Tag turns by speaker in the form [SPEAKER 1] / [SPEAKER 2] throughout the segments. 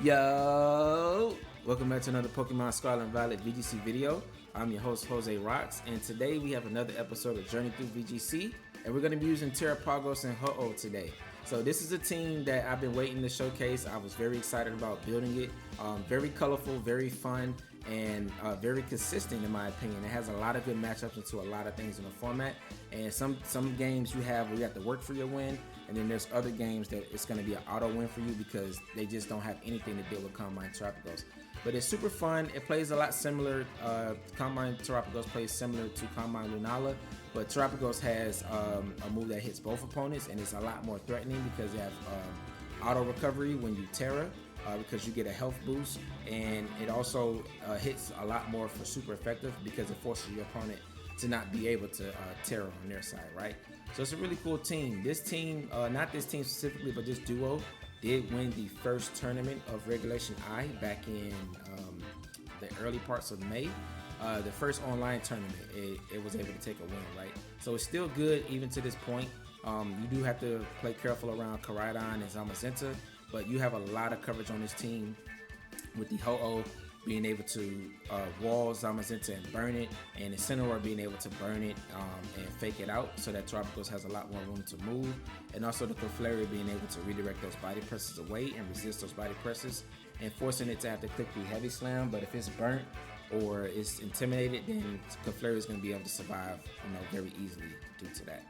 [SPEAKER 1] Yo, welcome back to another Pokemon Scarlet and Violet VGC video. I'm your host Jose Rocks, and today we have another episode of Journey Through VGC, and we're going to be using Terapagos and Ho-Oh today. So this is a team that I've been waiting to showcase. I was very excited about building it. Very colorful, very fun, and very consistent in my opinion. It has a lot of good matchups into a lot of things in the format. And some games you have where you have to work for your win, and then there's other games that it's going to be an auto win for you because they just don't have anything to deal with Combine Terapagos. But it's super fun. It plays a lot similar. Combine Terapagos plays similar to Combine Lunala, but Terapagos has a move that hits both opponents, and it's a lot more threatening because you have auto recovery when you Terra, because you get a health boost, and it also hits a lot more for super effective because it forces your opponent to not be able to Terra on their side, right? So it's a really cool team. This team, not this team specifically, but this duo did win the first tournament of Regulation I back in the early parts of May. The first online tournament, it was able to take a win, right? So it's still good even to this point. You do have to play careful around Koraidon and Zamazenta, but you have a lot of coverage on this team with the Ho-Oh being able to wall Zamazenta and burn it, and the Incineroar being able to burn it and fake it out so that Terapagos has a lot more room to move, and also the Clefairy being able to redirect those body presses away and resist those body presses and forcing it to have to click the heavy slam. But if it's burnt or it's intimidated, then Clefairy is going to be able to survive, very easily due to that.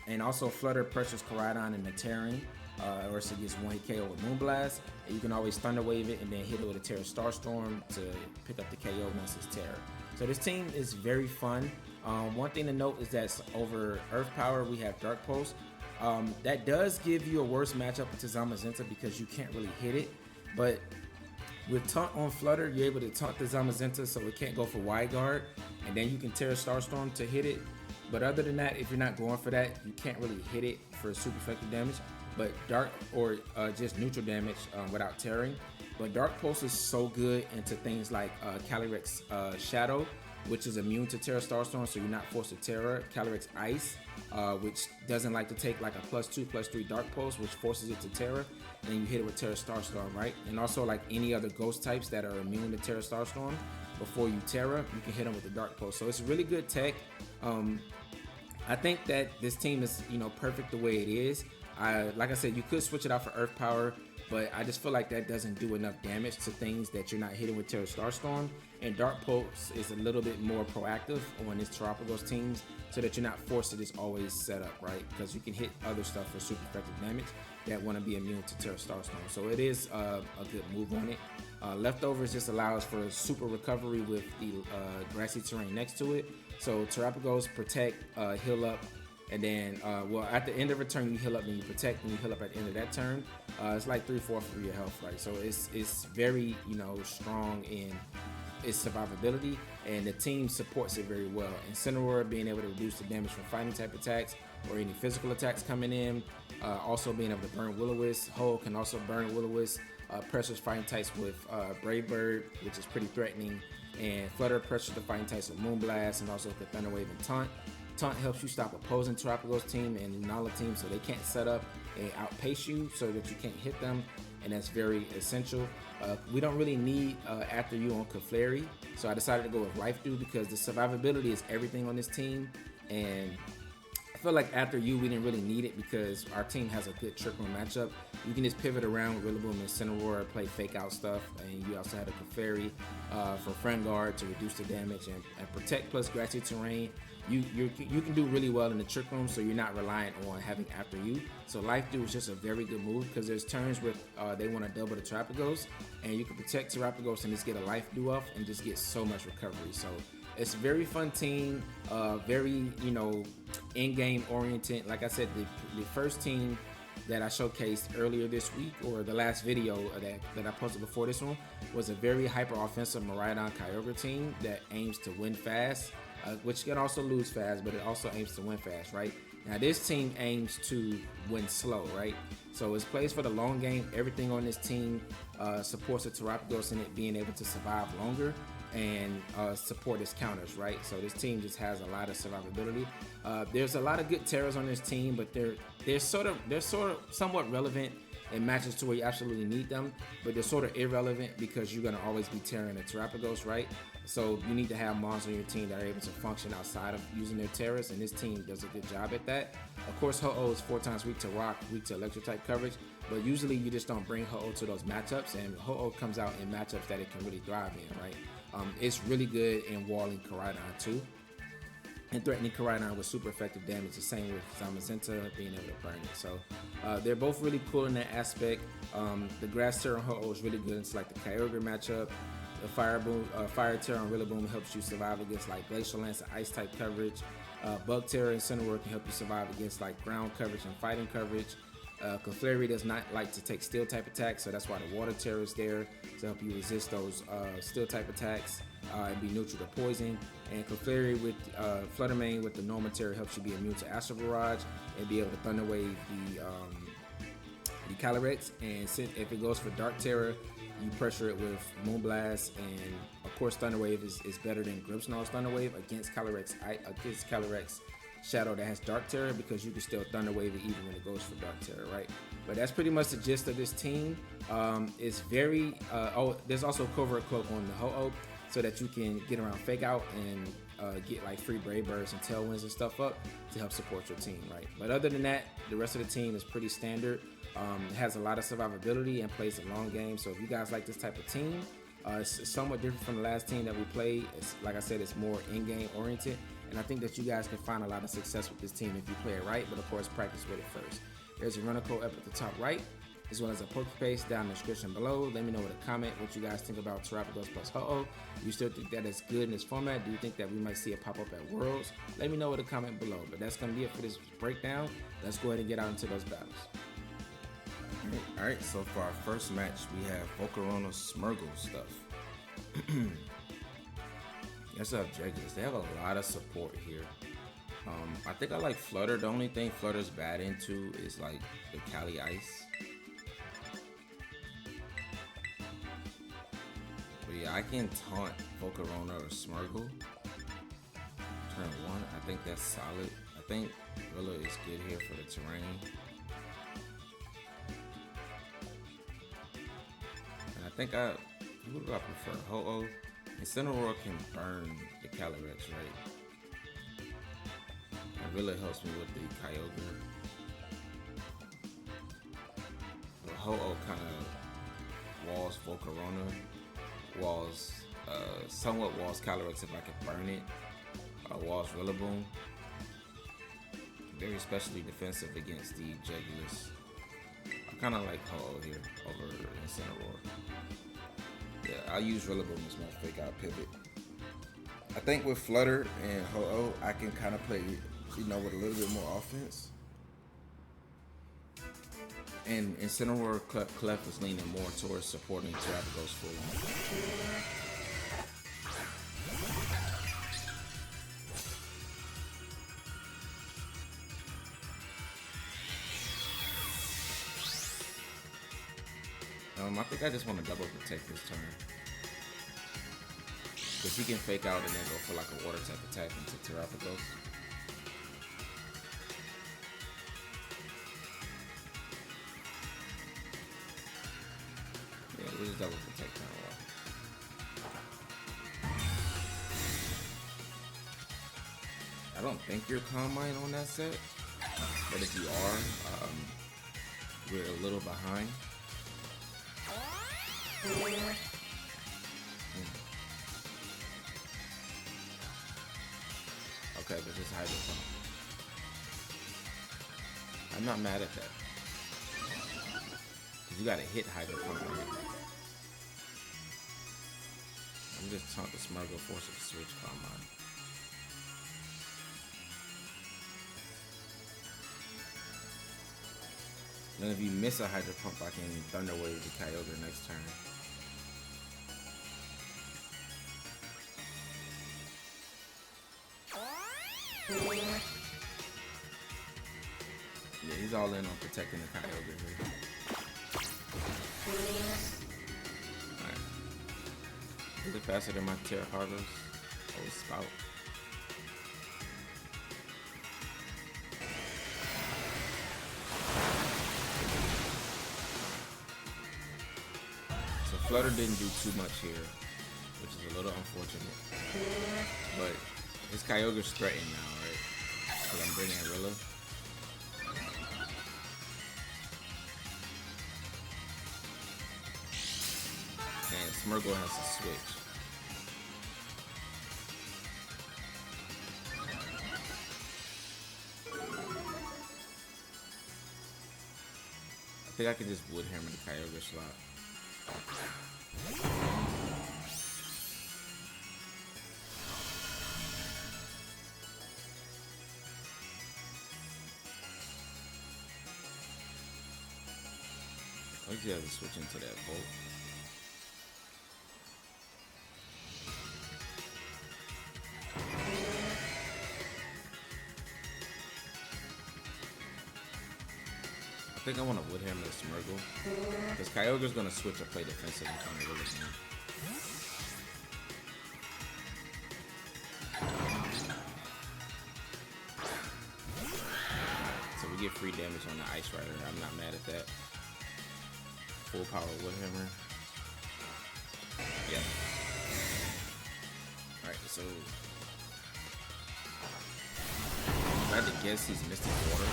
[SPEAKER 1] And also Flutter pressures Koraidon and the Terran, or else it gets one hit KO with Moonblast, and you can always Thunder Wave it and then hit it with a Terra Starstorm to pick up the KO once it's Terra. So this team is very fun. One thing to note is that over Earth Power we have Dark Pulse. That does give you a worse matchup to Zamazenta because you can't really hit it, but with Taunt on Flutter, you're able to taunt the Zamazenta so it can't go for Wide Guard, and then you can Terra Starstorm to hit it. But other than that, if you're not going for that, you can't really hit it for super effective damage. But Dark or just neutral damage without tearing. But Dark Pulse is so good into things like Calyrex Shadow, which is immune to Terra Starstorm, so you're not forced to Terra. Calyrex Ice, which doesn't like to take like a +2/+3 Dark Pulse, which forces it to Terra, and then you hit it with Terra Starstorm, right? And also like any other ghost types that are immune to Terra Starstorm, before you Terra, you can hit them with the Dark Pulse. So it's really good tech. I think that this team is, perfect the way it is. Like I said, you could switch it out for Earth Power, but I just feel like that doesn't do enough damage to things that you're not hitting with Terra Starstorm. And Dark Pulse is a little bit more proactive on this Terapagos teams, so that you're not forced to just always set up, right? Because you can hit other stuff for super effective damage that want to be immune to Terra Starstorm. So it is a good move on it. Leftovers just allows for super recovery with the grassy terrain next to it. So Terapagos protect, heal up, and then at the end of a turn you heal up and you protect, and you heal up at the end of that turn. It's like 3/4 of your health, right? So it's very strong in its survivability, and the team supports it very well. Incineroar being able to reduce the damage from fighting type attacks or any physical attacks coming in. Also being able to burn Will-O-Wisp. Ho can also burn Will-O-Wisp. Pressures fighting types with Brave Bird, which is pretty threatening, and Flutter pressures the fighting types with Moonblast, and also the Thunder Wave and Taunt. Taunt helps you stop opposing Terapagos team and Lunala team so they can't set up and outpace you so that you can't hit them, and that's very essential. We don't really need After You on Clefairy, so I decided to go with Life Dew because the survivability is everything on this team, and I feel like After You we didn't really need it because our team has a good trick room matchup. You can just pivot around with Rillaboom and Incineroar, play fake out stuff, and you also have a Clefairy for Friend Guard to reduce the damage and protect plus grassy terrain. You can do really well in the trick room, so you're not reliant on having After You. So Life Dew is just a very good move because there's turns where they want to double the Terapagos, and you can protect Terapagos and just get a Life Dew off and just get so much recovery. So it's a very fun team, very in-game oriented. Like I said, the first team that I showcased earlier this week, or the last video that I posted before this one, was a very hyper offensive Miraidon Kyogre team that aims to win fast, which can also lose fast, but it also aims to win fast, right? Now this team aims to win slow, right? So it plays for the long game. Everything on this team supports the Terapagos in it being able to survive longer and support its counters, right? So this team just has a lot of survivability. There's a lot of good Terras on this team, but they're somewhat relevant in matches to where you absolutely need them, but they're sort of irrelevant because you're going to always be tearing a Terapagos, right? So you need to have mons on your team that are able to function outside of using their terrors, and this team does a good job at that. Of course, Ho-Oh is 4 times weak to rock, weak to electric type coverage, but usually you just don't bring Ho-Oh to those matchups, and Ho-Oh comes out in matchups that it can really thrive in, right? It's really good in walling Koraidon too, and threatening Koraidon with super effective damage, the same with Zamazenta being able to burn it. So they're both really cool in that aspect. The Grass Terror on Ho-Oh is really good. It's like the Kyogre matchup. The Fire Terror on Rillaboom helps you survive against like Glacial Lance and Ice type coverage. Bug Terror and Cineroar can help you survive against like ground coverage and fighting coverage. Clefairy does not like to take steel type attacks, so that's why the Water Terror is there to help you resist those steel type attacks and be neutral to poison. And Clefairy with Flutter Mane with the Normal Terror helps you be immune to Astral Barrage and be able to Thunder Wave the Calyrex. And if it goes for Dark Terror, you pressure it with Moonblast, and of course Thunder Wave is better than Grimmsnarl's Thunder Wave against Calyrex Shadow that has Dark Terror, because you can still Thunder Wave it even when it goes for Dark Terror, right? But that's pretty much the gist of this team. It's very there's also Covert Cloak on the Ho-Oh, so that you can get around Fake Out and get like free Brave Birds and Tailwinds and stuff up to help support your team, right? But other than that, the rest of the team is pretty standard. It has a lot of survivability and plays a long game. So if you guys like this type of team, it's somewhat different from the last team that we played. It's, like I said, it's more in-game oriented, and I think that you guys can find a lot of success with this team if you play it right, but of course practice with it first. There's a runner code up at the top right, as well as a Poképaste down in the description below. Let me know in a comment what you guys think about Terapagos plus Ho-Oh. Do you still think that it's good in this format? Do you think that we might see it pop up at Worlds? Let me know in a comment below. But that's going to be it for this breakdown. Let's go ahead and get out into those battles. Alright, so for our first match, we have Volcarona Smeargle stuff. Let's have Jaggers. They have a lot of support here. I think I like Flutter. The only thing Flutter's bad into is like the Cali Ice. But yeah, I can taunt Volcarona or Smeargle. Turn 1, I think that's solid. I think Rilla is good here for the terrain. And I think who do I prefer? Ho-Oh. And Cineroar can burn the Calyrex, right? It really helps me with the Kyogre. But Ho-Oh kind of walls Volcarona, somewhat walls Calyrex if I can burn it, walls Rillaboom. Very especially defensive against the Jegulus. I kind of like Ho-Oh here over Incineroar. Yeah, I'll use Rillaboom as my Fake Out pivot. I think with Flutter and Ho-Oh, I can kind of play, with a little bit more offense. And Incineroar Clef is leaning more towards supporting Terapagos fully. I think I just want to double protect this turn. Because he can Fake Out and then go for like a water type attack into Terapagos. Yeah, we'll just double protect turn 1. I don't think you're Calm Mind on that set. But if you are, we're a little behind. Okay, but just Hydro Pump. I'm not mad at that. Cause you gotta hit Hydro Pump right. I'm just taunt the Smeargle, force it to switch Calm Mind. And if you miss a Hydro Pump, I can Thunder Wave the Kyogre next turn. Yeah, he's all in on protecting the Kyogre here. Alright. Is it faster than my Terapagos? Oh, Spout. Flutter didn't do too much here, which is a little unfortunate. But his Kyogre's threatened now, right? Because I'm bringing Rilla. And Smirgle has to switch. I think I can just Wood Hammer the Kyogre slot. I think you have to switch into that Volt. I think I want to Wood Hammer the Smirgle. Because Kyogre's going to switch or play defensive and kind of really good. So we get free damage on the Ice Rider. I'm not mad at that. Full power Wood Hammer. Yeah. Alright, so I had to guess he's Mystic Water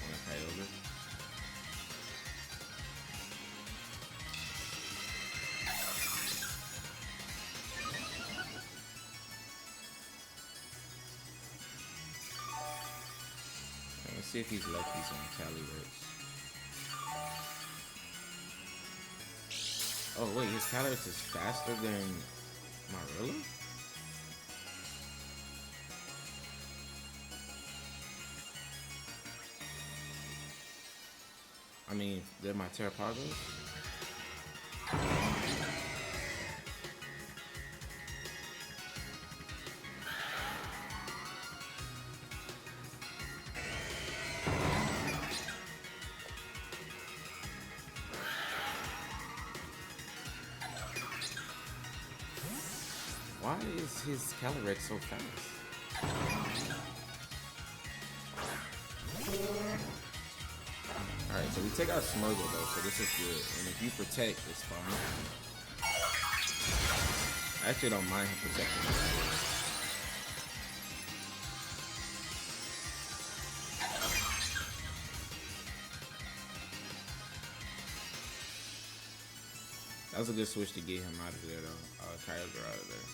[SPEAKER 1] on a Kyogre. Let's see if he's lucky he's on Calyrex. Oh wait, his Calyrex is faster than Marilla? I mean, they're my Terapagos? Why is his Calyrex so fast? Alright, so we take out Smirgle though, so this is good. And if you protect, it's fine. I actually don't mind him protecting me. That was a good switch to get him out of there though. Kyogre out of there.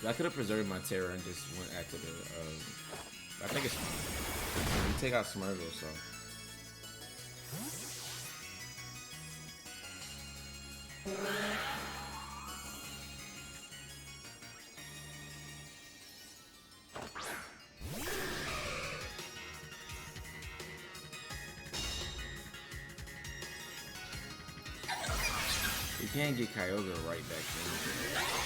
[SPEAKER 1] I could have preserved my Terra and just went after the. I think it's fine. We take out Smirgle, so. We can't get Kyogre right back in.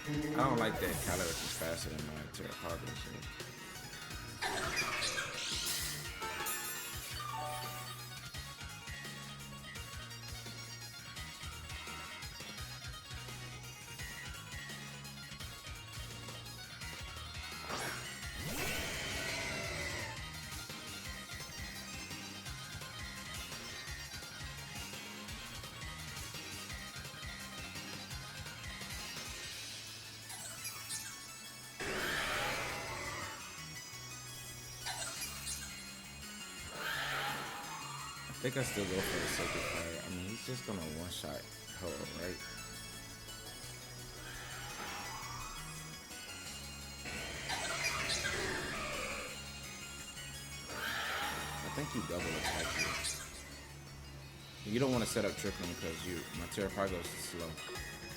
[SPEAKER 1] I don't like that Calyrex is faster than my Terapagos. I think I still go for the Sacred Fire. I mean, he's just gonna one-shot Ho-Oh, right? I think you double attack you. You don't want to set up tripling because my Terapagos is slow.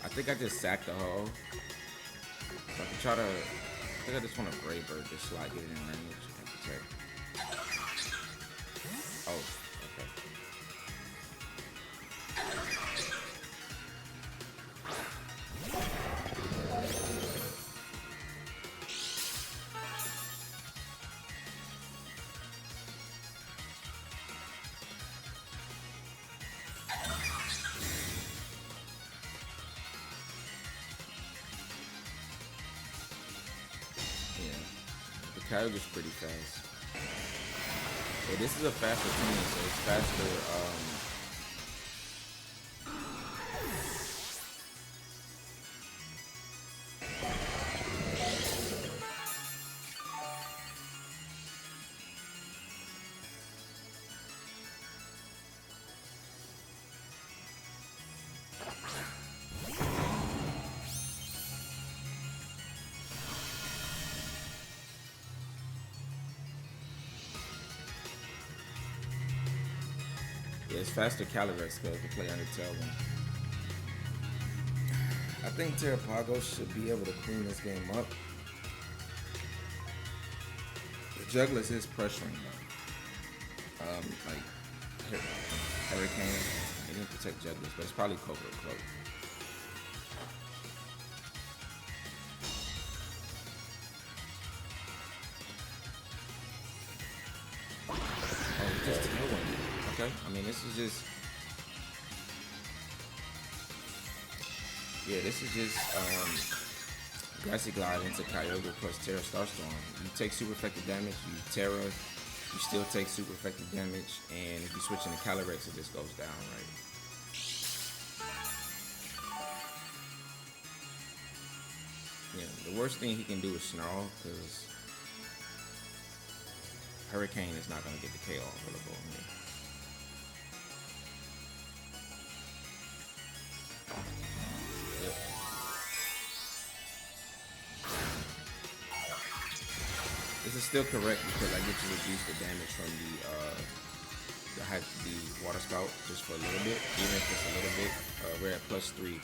[SPEAKER 1] I think I just sacked the Ho-Oh. So I can try to. I think I just want to Brave Bird this slot, get it in range, and protect. Oh, okay. Yeah, the Kyogre's pretty fast. Yeah, this is a faster team, so it's faster. Yeah, it's faster Calyrex because to play under Tailwind. I think Terapagos should be able to clean this game up. The Jugglers is pressuring though. Like Hurricane, they didn't protect Jugglers, but it's probably Cobra Cloak. Oh, just Tailwind. Okay, I mean this is just. Yeah, this is just Grassy Glide into Kyogre plus Terra Starstorm. You take super effective damage, you Terra, you still take super effective damage, and if you switch into Calyrex, it just goes down, right? Yeah, the worst thing he can do is Snarl, because Hurricane is not going to get the KO available on here. This is still correct because I get to reduce the damage from the water spout just for a little bit, even if it's a little bit. We're at +3.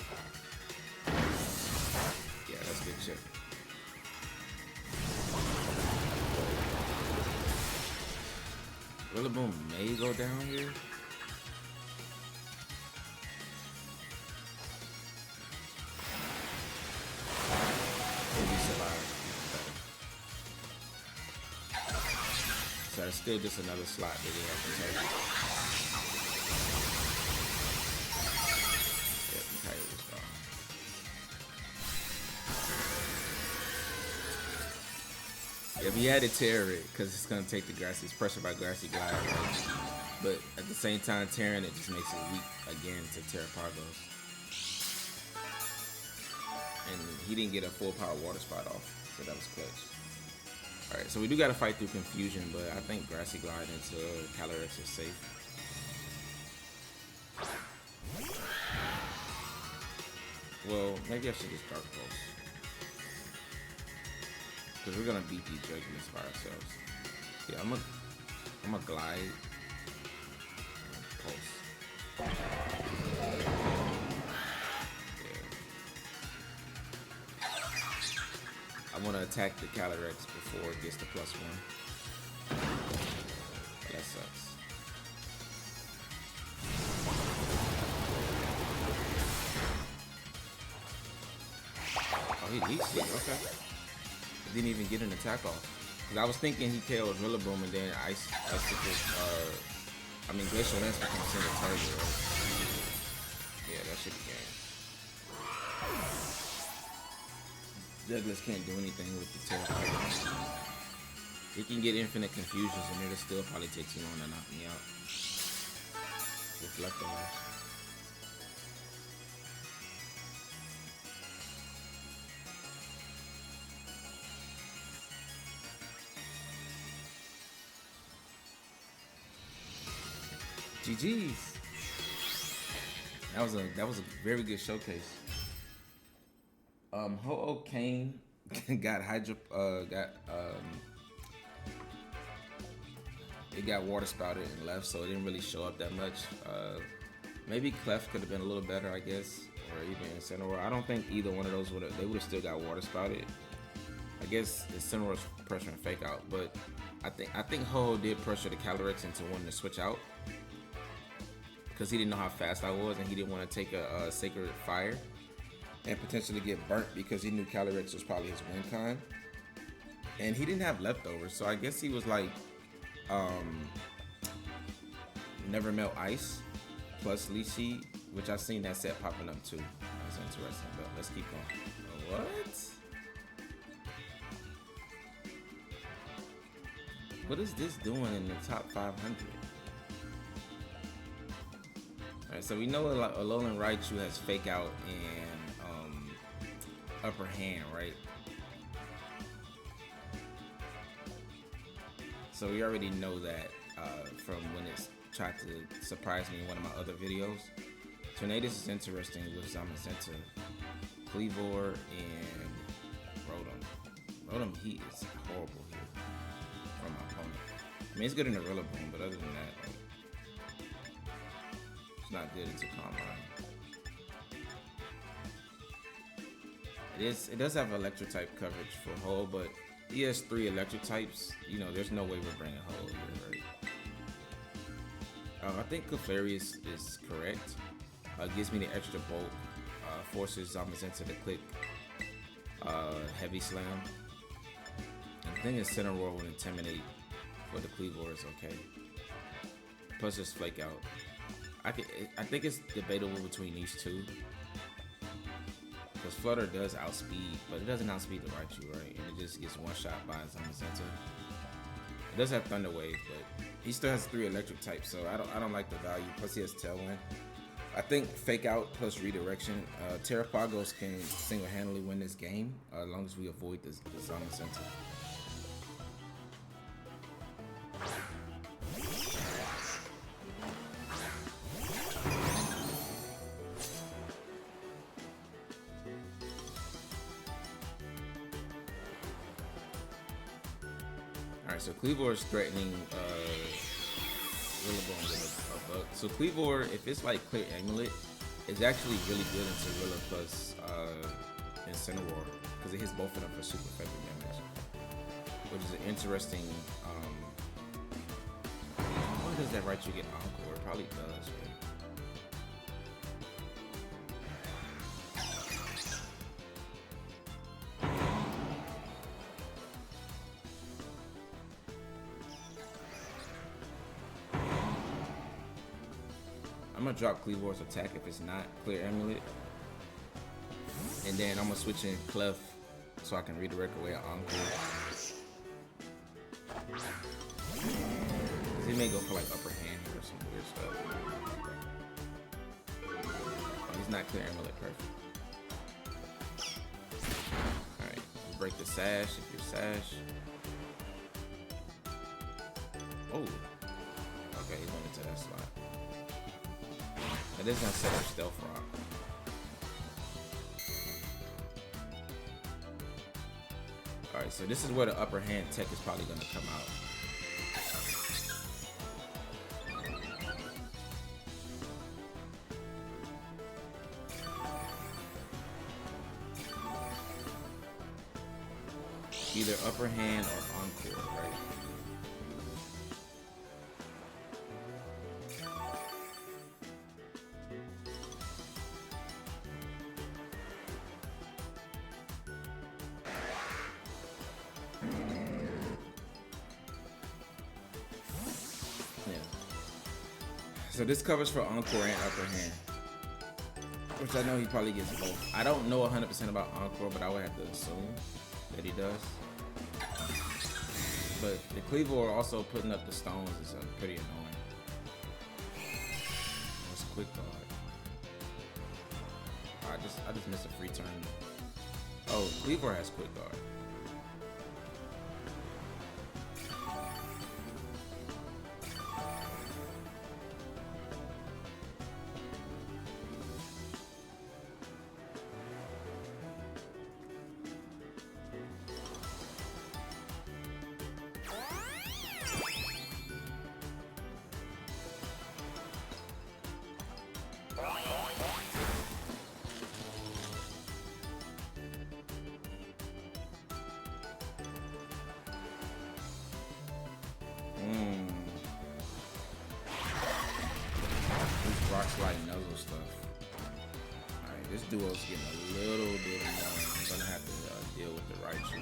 [SPEAKER 1] Yeah, that's good shit. Rillaboom may go down here. Maybe survive. So it's still just another slot that they have to take. Yep, Kyogre was gone. If he had to tear it, because it's going to take the Grassy, it's pressure by Grassy Glide, right? But at the same time, tearing it just makes it weak again to Terapagos. And he didn't get a full power water spot off, so that was clutch. Alright, so we do gotta fight through confusion, but I think Grassy Glide into Calyrex is safe. Well, maybe I should just Dark Pulse. Because we're gonna beat these Jugglers by ourselves. Yeah, I'm gonna Glide. Pulse. I want to attack the Calyrex before it gets to +1. That sucks. Oh, he leaks it. Okay. Didn't even get an attack off. Cause I was thinking he KO'd Rillaboom and then Glacial Lance becomes single target, right? Yeah, that should be game. Jugglers can't do anything with the Terapagos. He can get infinite confusions and it'll still probably take too long to knock me out. With leftovers. GG's. That was a very good showcase. Ho-Oh came, got it got water spouted and left, so it didn't really show up that much. Maybe Clef could have been a little better, I guess, or even Incineroar. I don't think either one of those would have still got water spouted. I guess Incineroar's pressuring Fake Out, but I think Ho-Oh did pressure the Calyrex into wanting to switch out because he didn't know how fast I was and he didn't want to take a Sacred Fire and potentially get burnt because he knew Calyrex was probably his win con. And he didn't have leftovers, so I guess he was like Never Melt Ice plus Leech Seed, which I've seen that set popping up too. That's interesting, but let's keep going. What? What is this doing in the top 500? Alright, so we know Alolan Raichu has Fake Out and Upper Hand, right? So we already know that from when it's tried to surprise me in one of my other videos. Tornadus is interesting with Zamazenta, Cleavor, and Rotom. Rotom Heat is horrible here from my opponent. I mean, it's good in the Rillaboom, but other than that, like, it's not good into Calm Mind. It does have electric type coverage for Ho, but he has 3 electric types. You know, there's no way we're bringing Ho here, right? I think Clefairy is correct. Gives me the extra bulk. Forces Zamazenta to click Heavy Slam. And the thing is, Cineroar will Intimidate for the Cleavor is okay. Plus just Flake Out. I think it's debatable between these two. Because Flutter does outspeed, but it doesn't outspeed the Raichu, right? And it just gets one shot by Zamazenta. It does have Thunder Wave, but he still has 3 electric types, so I don't like the value. Plus he has Tailwind. I think Fake Out plus Redirection. Terapagos can single-handedly win this game as long as we avoid the Zamazenta. Alright, so Cleavor is threatening Rillaboom with a bug. So Cleavor, if it's like Clear Amulet, is actually really good into Rilla plus Incineroar because it hits both of them for super effective damage, which is an interesting. Why does that Raichu get Encore? It probably does, right? I'm gonna drop Cleavor's attack if it's not Clear Amulet. And then I'm gonna switch in Clef so I can redirect away an Encore. Cause he may go for like Upper Hand or some weird stuff. Oh, he's not Clear Amulet perfect. Alright, break the Sash if you're Sash. Oh. Okay, he went into that slot. It is gonna set up Stealth Rock. Alright, so this is where the Upper Hand tech is probably gonna come out. Either Upper Hand or Encore, right? So this covers for Encore and Upper Hand, which I know he probably gets both. I don't know 100% about Encore, but I would have to assume that he does. But the Cleavor also putting up the stones is pretty annoying. That's Quick Guard. I just missed a free turn. Oh, Cleavor has Quick Guard. Rock Slide Nuzzle stuff. Alright, this duo's getting a little bit annoying. I'm gonna have to deal with the Raichu.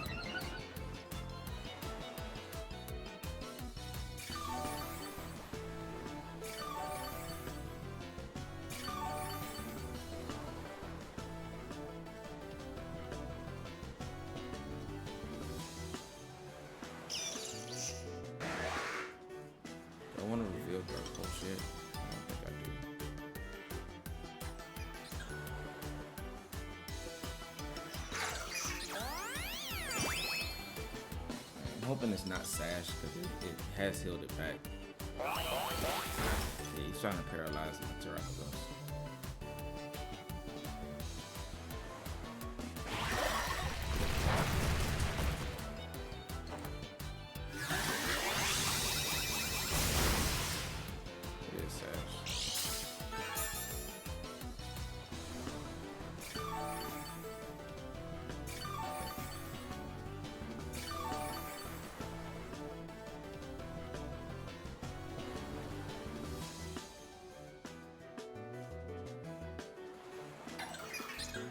[SPEAKER 1] want to reveal Dark. Oh shit. I don't think I do. I'm hoping it's not Sash because it has healed it back. Yeah, he's trying to paralyze my Terapagos.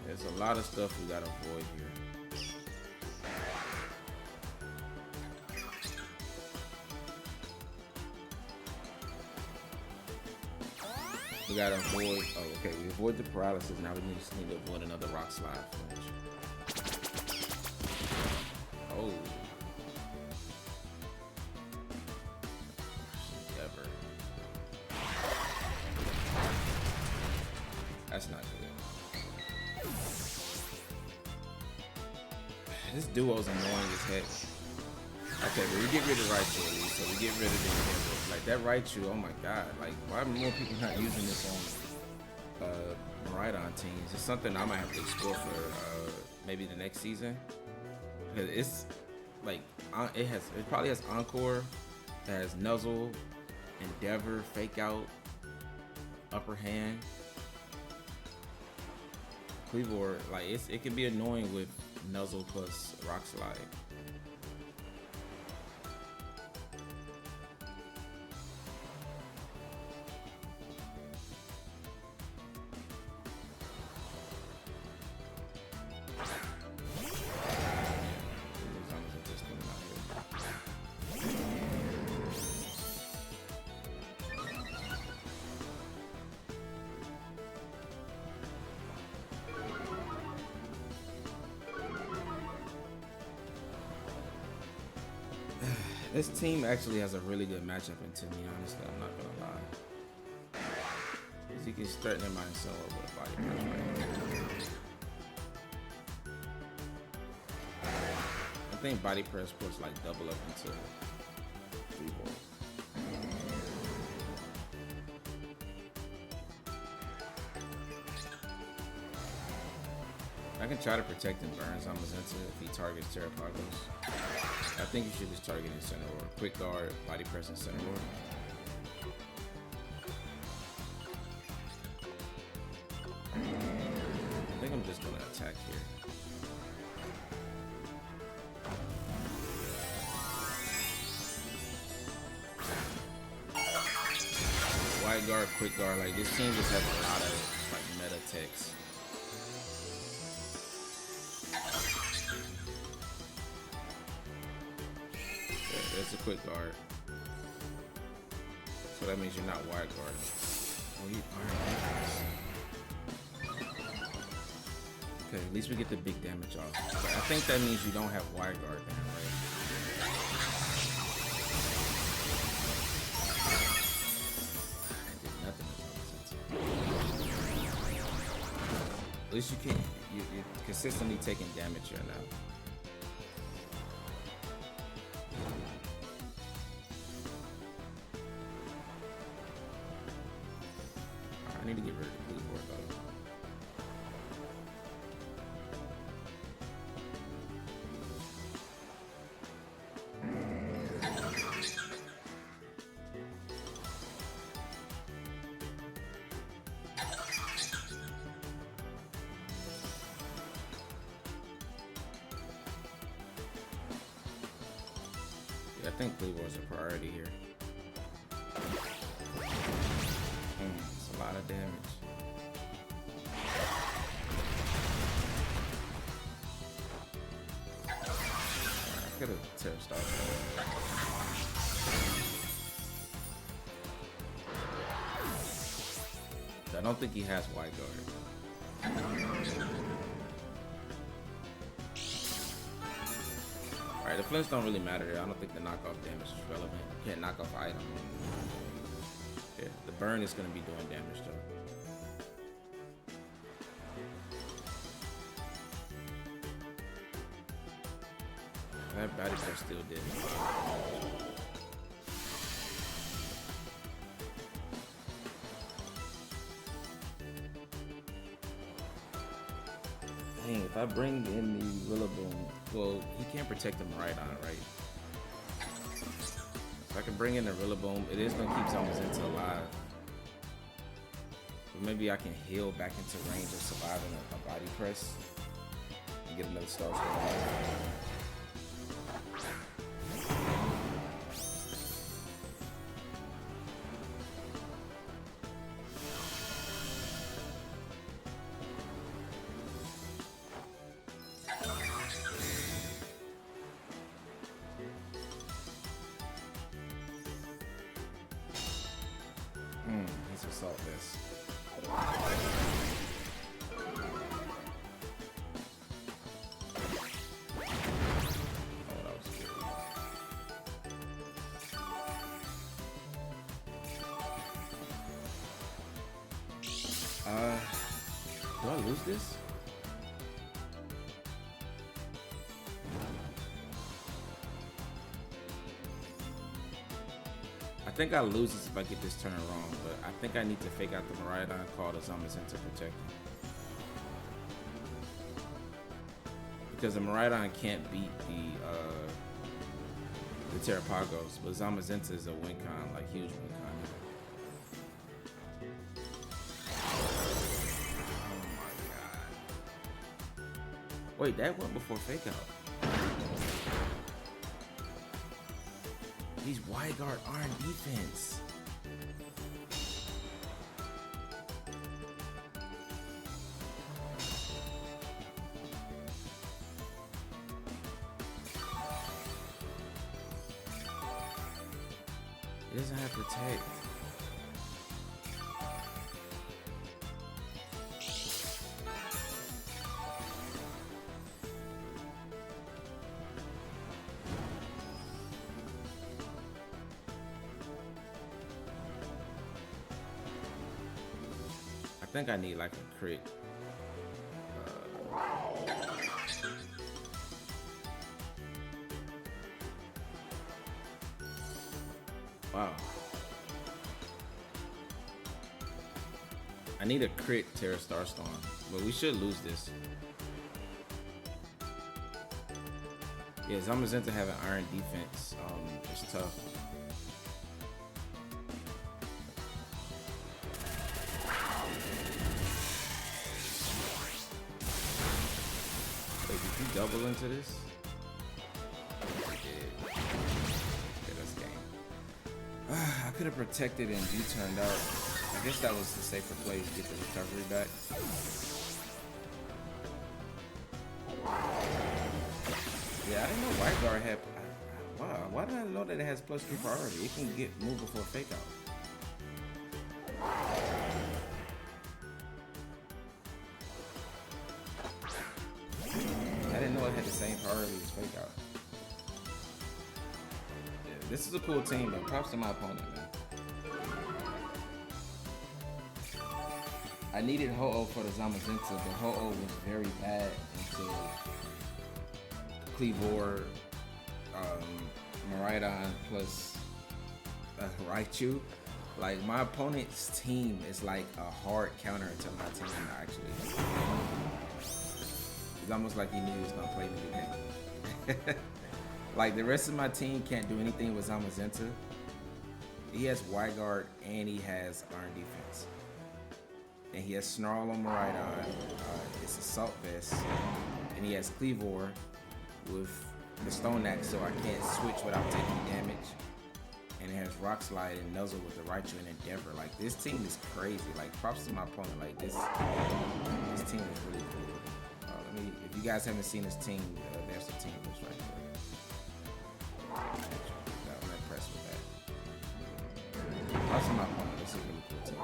[SPEAKER 1] There's a lot of stuff we gotta avoid here. We gotta avoid. Oh, okay. We avoid the paralysis. Now we just need to avoid another rock slide flinch. Oh. Ever. That's not good. This duo's annoying as heck. Okay, but we get rid of Raichu at least, so we get rid of the Endeavor. Like that Raichu, oh my god, like why are more people not using this on Miraidon teams? It's something I might have to explore for maybe the next season. Because it's like it probably has Encore, it has Nuzzle, Endeavor, Fake Out, Upper Hand. Cleavor, like it can be annoying with Nuzzle plus Rock Slide. This team actually has a really good matchup into me, honestly, I'm not gonna lie. Because he can threaten their mind so with a body press right here. I think body press puts like double up into 3-volt. I can try to protect and burn Zamazenta if he targets Terapagos. I think you should just target in center or quick guard, body press in center or. I think I'm just gonna attack here. Wide guard, quick guard, like this team just has a lot of like meta techs. It's a quick guard. So that means you're not wide guarding. Oh, you are. Okay, at least we get the big damage off. But I think that means you don't have wide guard then, right? I did nothing with that. At least you can. You're consistently taking damage here now. I need to get rid of the Cleavor though. Yeah, I think Cleavor is a priority here. It's a lot of damage. I could have Terastar. I don't think he has wide guard. Alright, the flinch don't really matter here. I don't think the knockoff damage is relevant. You can't knock off item. Yeah, the burn is gonna be doing damage though. That body press still did. Dang, if I bring in the Rillaboom, well, he can't protect him right on, right? If I can bring in the Rillaboom, it is gonna keep Zamazenta alive. But maybe I can heal back into range of surviving a body press and get another Star Storm. He's assault this. Oh, that was good. Do I lose this? I think I lose this if I get this turn wrong, but I think I need to fake out the Miraidon call to Zamazenta protect me. Because the Miraidon can't beat the Terapagos, but Zamazenta is a win con, like huge win con. Oh my god. Wait, that went before fake out. These wide guard aren't defense. It doesn't have protect. I think I need like a crit. Wow. I need a crit Terra Starstorm, but we should lose this. Yeah, Zamazenta having iron defense. It's tough. Wait, did you double into this? Okay, that's game. I could have protected and you turned out. I guess that was the safer play to get the recovery back. Yeah, I didn't know White Guard had. Wow, why did I know that it has +3 priority? It can get moved before fake out. I didn't know it had the same priority as fake out. Yeah, this is a cool team, but props to my opponent, man. I needed Ho-Oh for the Zamazenta, but Ho-Oh was very bad until Cleavor, Miraidon plus Raichu. Like, my opponent's team is like a hard counter to my team, actually. It's almost like he knew he was gonna play me today. Like, the rest of my team can't do anything with Zamazenta. He has Wide Guard and he has Iron Defense. And he has Snarl on Miraidon, it's Assault Vest, and he has Cleavor with the Stone Axe, so I can't switch without taking damage. And it has Rock Slide and Nuzzle with the Raichu and Endeavor. Like, this team is crazy. Like, props to my opponent. Like, this team is really cool. If you guys haven't seen this team, there's the team list right there. I'm impressed with that. Props to my opponent. This is a really cool team.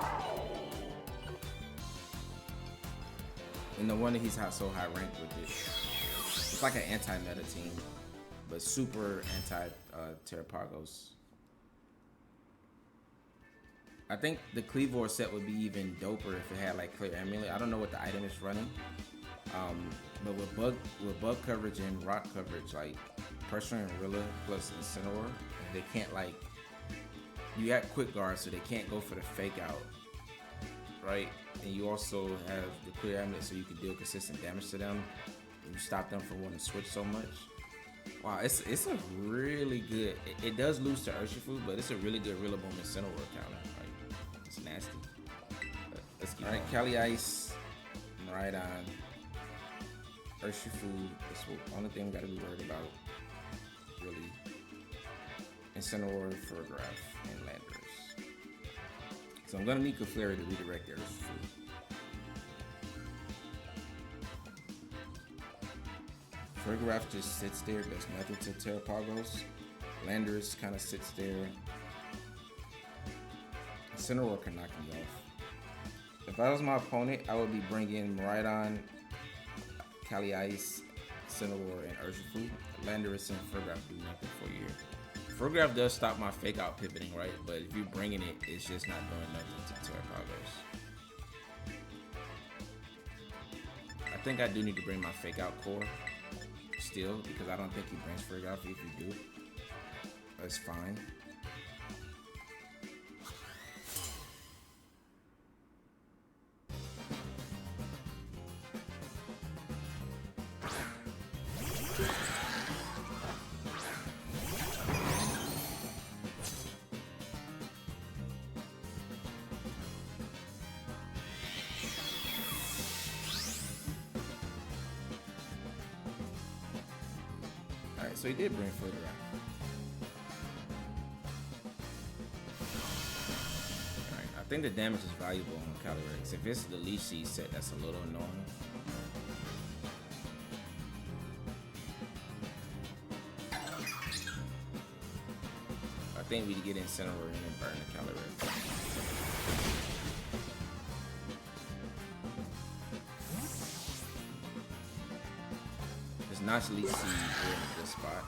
[SPEAKER 1] And no wonder he's so high ranked with it. It's like an anti-meta team, but super anti-Terapagos. I think the Cleavor set would be even doper if it had like clear amulet. I don't know what the item is running, but with bug coverage and rock coverage, like Pressure and Rilla plus Incineroar, they can't like. You got quick guard, so they can't go for the fake out, right? And you also have the clear amulet, so you can deal consistent damage to them. And you stop them from wanting to switch so much. Wow, it's a really good. It does lose to Urshifu, but it's a really good Rillaboom and Incineroar counter. Like, it's nasty. Let's keep. All right, Cali Ice, Miraidon, Urshifu. That's the only thing we gotta be worried about. Really, Incineroar, Furgraph, and Landorus. So I'm gonna need Clefairy to redirect their Urshifu. Furgraph just sits there, does nothing to Terapagos. Landorus kind of sits there. Incineroar can knock me off. If I was my opponent, I would be bringing Miraidon, Cali Ice, Incineroar, and Urshifu. Landorus and Furgraph do nothing for you. Furgraph does stop my fake out pivoting, right? But if you're bringing it, it's just not doing nothing to Terapagos. I think I do need to bring my fake out core still, because I don't think he brings Furgraph. If you do, that's fine. Alright, so he did bring Furgraph. Alright, I think the damage is valuable on Calyrex. If it's the Leech Seed set, that's a little annoying. I think we need to get Incineroar in and burn the Calyrex. Notch Leech Seed, we're in a good spot.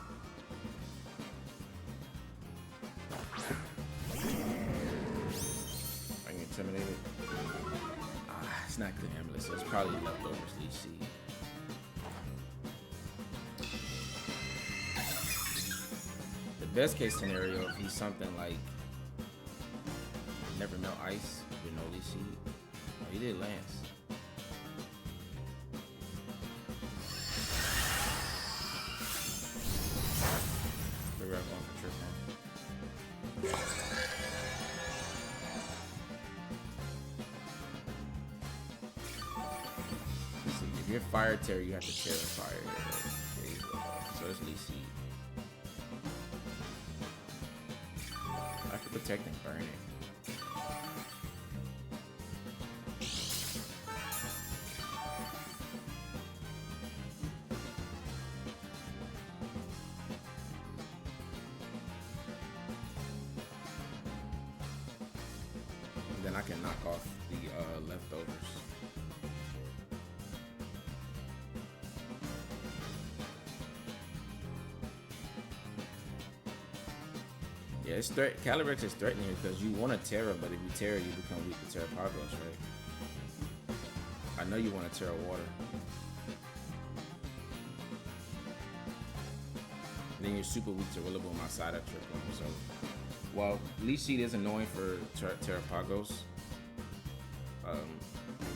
[SPEAKER 1] I can intimidate it. It's not good amulet, so it's probably leftovers Leech Seed. The best case scenario, if he's something like Never Melt Ice with no Leech Seed. Oh, he did Lance. If you're Fire Terror, you have to tear the fire. There you go. So it's Leech Seed. I could protect and burn it. And then I can knock off the leftovers. Yeah, it's Calyrex is threatening here because you want to Terra, but if you Terra, you become weak to Terapagos, right? I know you want to Terra Water. Then you're super weak to Rillaboom outside of Triple. So, while Leech Seed is annoying for Terapagos,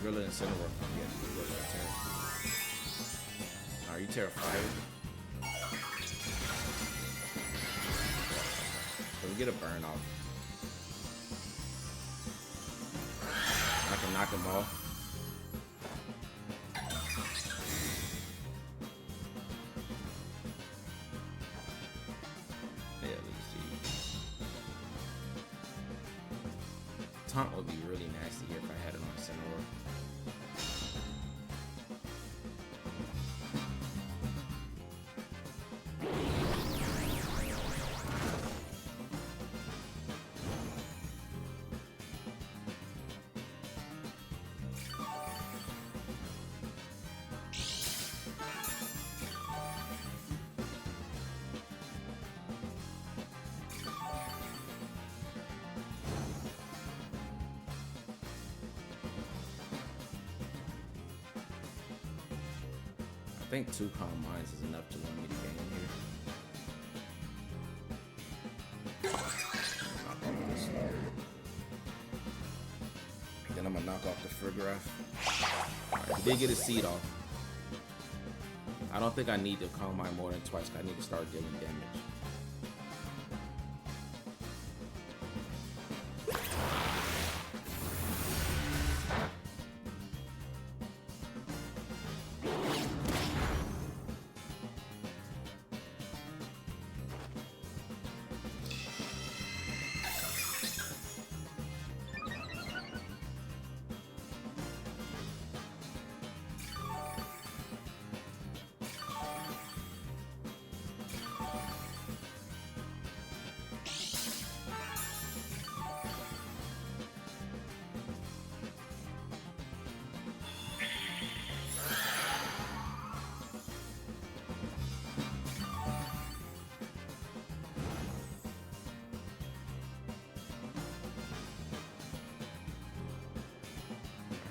[SPEAKER 1] Rilla and Incineroar come get Rilla and Terra. Are you terrified? So we get a burn off. I can knock him off. Yeah, let's see. Taunt would be really nasty here if I had it on Incineroar. think 2 Calm Minds is enough to win me the game here. Knock off this star. Then I'm gonna knock off the Frigoraph. Alright, he did get his seed off. I don't think I need to Calm Mind more than twice, because I need to start dealing damage.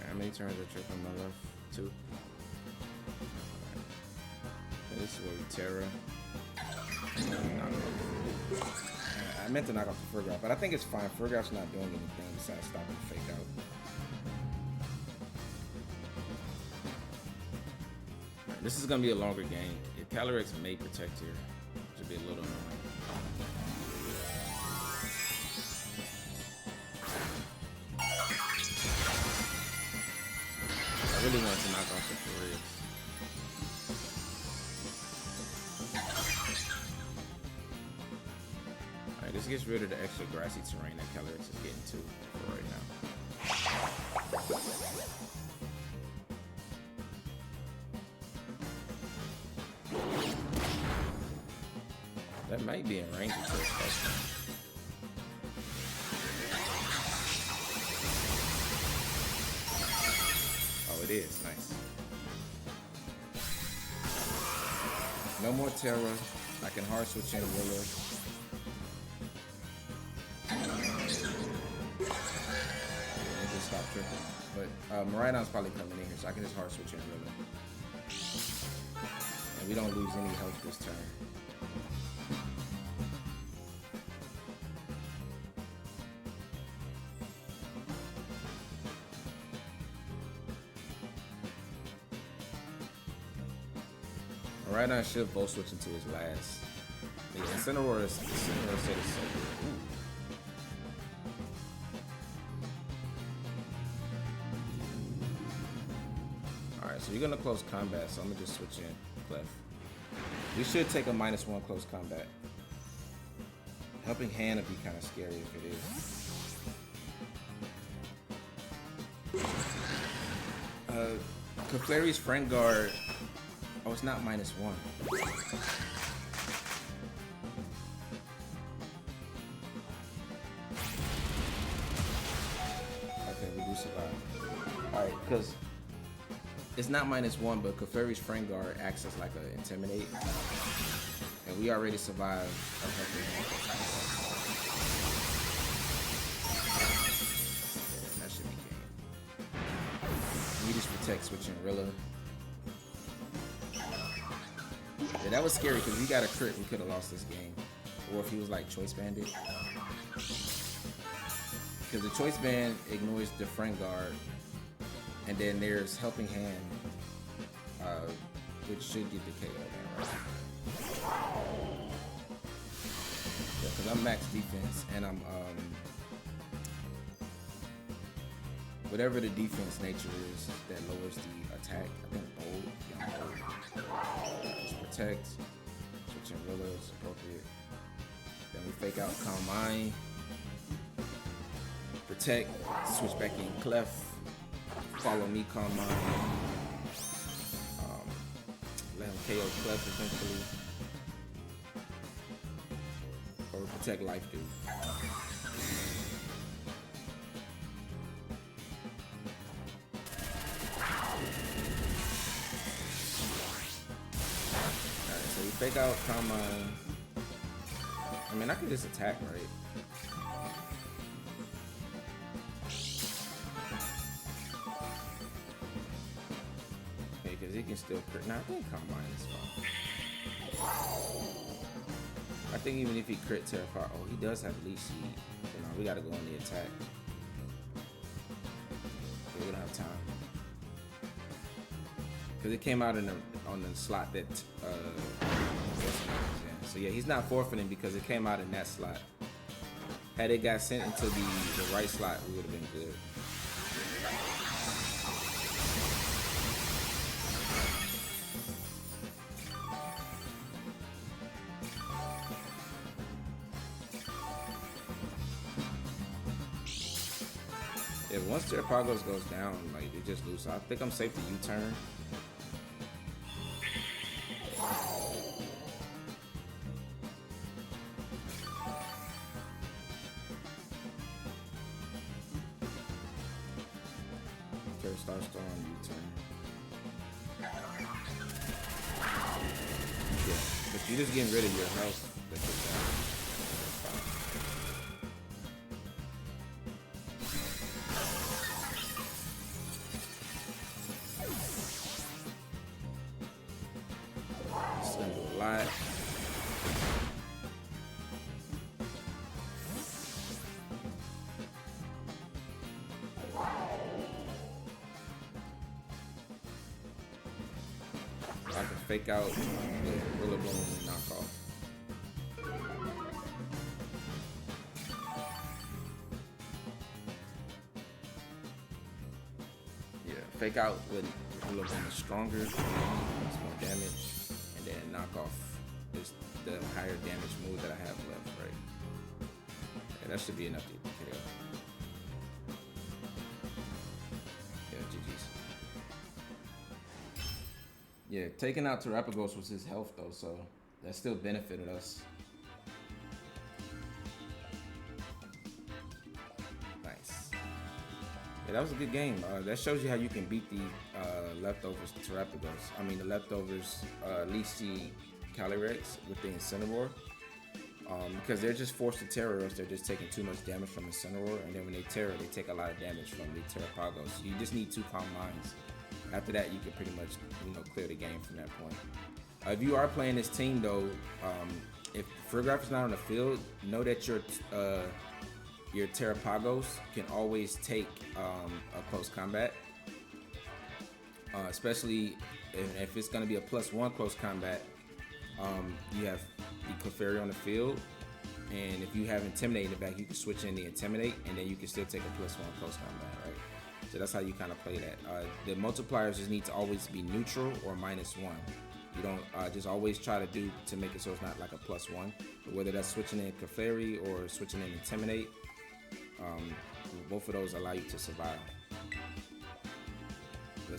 [SPEAKER 1] How many turns I trick on my left? 2. Right. This is where we Terra. I meant to knock off the Frigoraph, but I think it's fine. Frigoraph's not doing anything besides stopping the fake out. Right, this is gonna be a longer game. If Calyrex may protect here, which would be a little annoying. I really wanted to knock off the Furious. Alright, this gets rid of the extra grassy terrain that Calyrex is getting to for right now. That might be in range of this. Oh, it is. Nice. No more Terra. I can hard switch in Willow. Just stop tripping. But Miraidon's probably coming in here, so I can just hard switch in Willow. And we don't lose any health this turn. Miraidon should both switch into his last. Yeah, Incineroar said it's so good. Alright, so you're gonna close combat, so I'm gonna just switch in Clef. We should take a -1 close combat. Helping Hand would be kind of scary if it is. Clefairy's Friend Guard. Oh, it's not -1. Okay, we do survive. Alright, because it's not -1, but Clefairy's Friend Guard acts as like an Intimidate. And we already survived a Helping Hand. Yeah, that should be game. We just protect switching Rilla. Yeah, that was scary because we got a crit, we could have lost this game. Or if he was like Choice Banded. Because the Choice Band ignores the Friend Guard. And then there's Helping Hand, which should get the KO there, right? Yeah, because I'm max defense and I'm, whatever the defense nature is that lowers the attack. I think bold. Yeah, bold. Just protect. Switching Rilla is appropriate. Then we fake out Calm Mind. Protect. Switch back in Clef. Follow me, Calm Mind. Let him KO Clef eventually. Or protect Life Dude. Fake out Calm Mind. I mean, I can just attack, right? Okay, because because he can still crit. Nah, I think Calm Mind is fine. I think even if he crit Terapagos, oh, he does have Leech Seed. You know, we gotta go on the attack. We don't have time because it came out in on the slot that so yeah, he's not forfeiting because it came out in that slot. Had it got sent into the right slot, we would have been good. Yeah, once Terapagos goes down, like, we just lose. So I think I'm safe to U-turn. Okay, Star Storm, U-turn. Yeah, but you're just getting rid of your health. I can fake out with Rillaboom and knock off. Yeah, fake out with Rillaboom is stronger, it's more damage, and then knock off is the higher damage move that I have left, right? Yeah, that should be enough to KO. Yeah, GG's. Yeah, taking out Terapagos was his health though, so that still benefited us. Nice. Yeah, that was a good game. That shows you how you can beat the leftovers Terapagos. I mean the leftovers Leech Seed Calyrex with the Incineroar. Because they're just forced to Terra, or else they're just taking too much damage from the Incineroar, and then when they Terra, they take a lot of damage from the Terapagos. You just need 2 Calm Minds. After that, you can pretty much, you know, clear the game from that point. If you are playing this team though, if Friggraph is not on the field, know that your Terapagos can always take a close combat, especially if it's going to be a +1 close combat. You have the Clefairy on the field, and if you have Intimidate in the back, you can switch in the Intimidate, and then you can still take a +1 close combat, right? So that's how you kind of play that. The multipliers just need to always be neutral or -1. You don't just always try to make it so it's not like a +1. But whether that's switching in Clefairy or switching in Intimidate, both of those allow you to survive.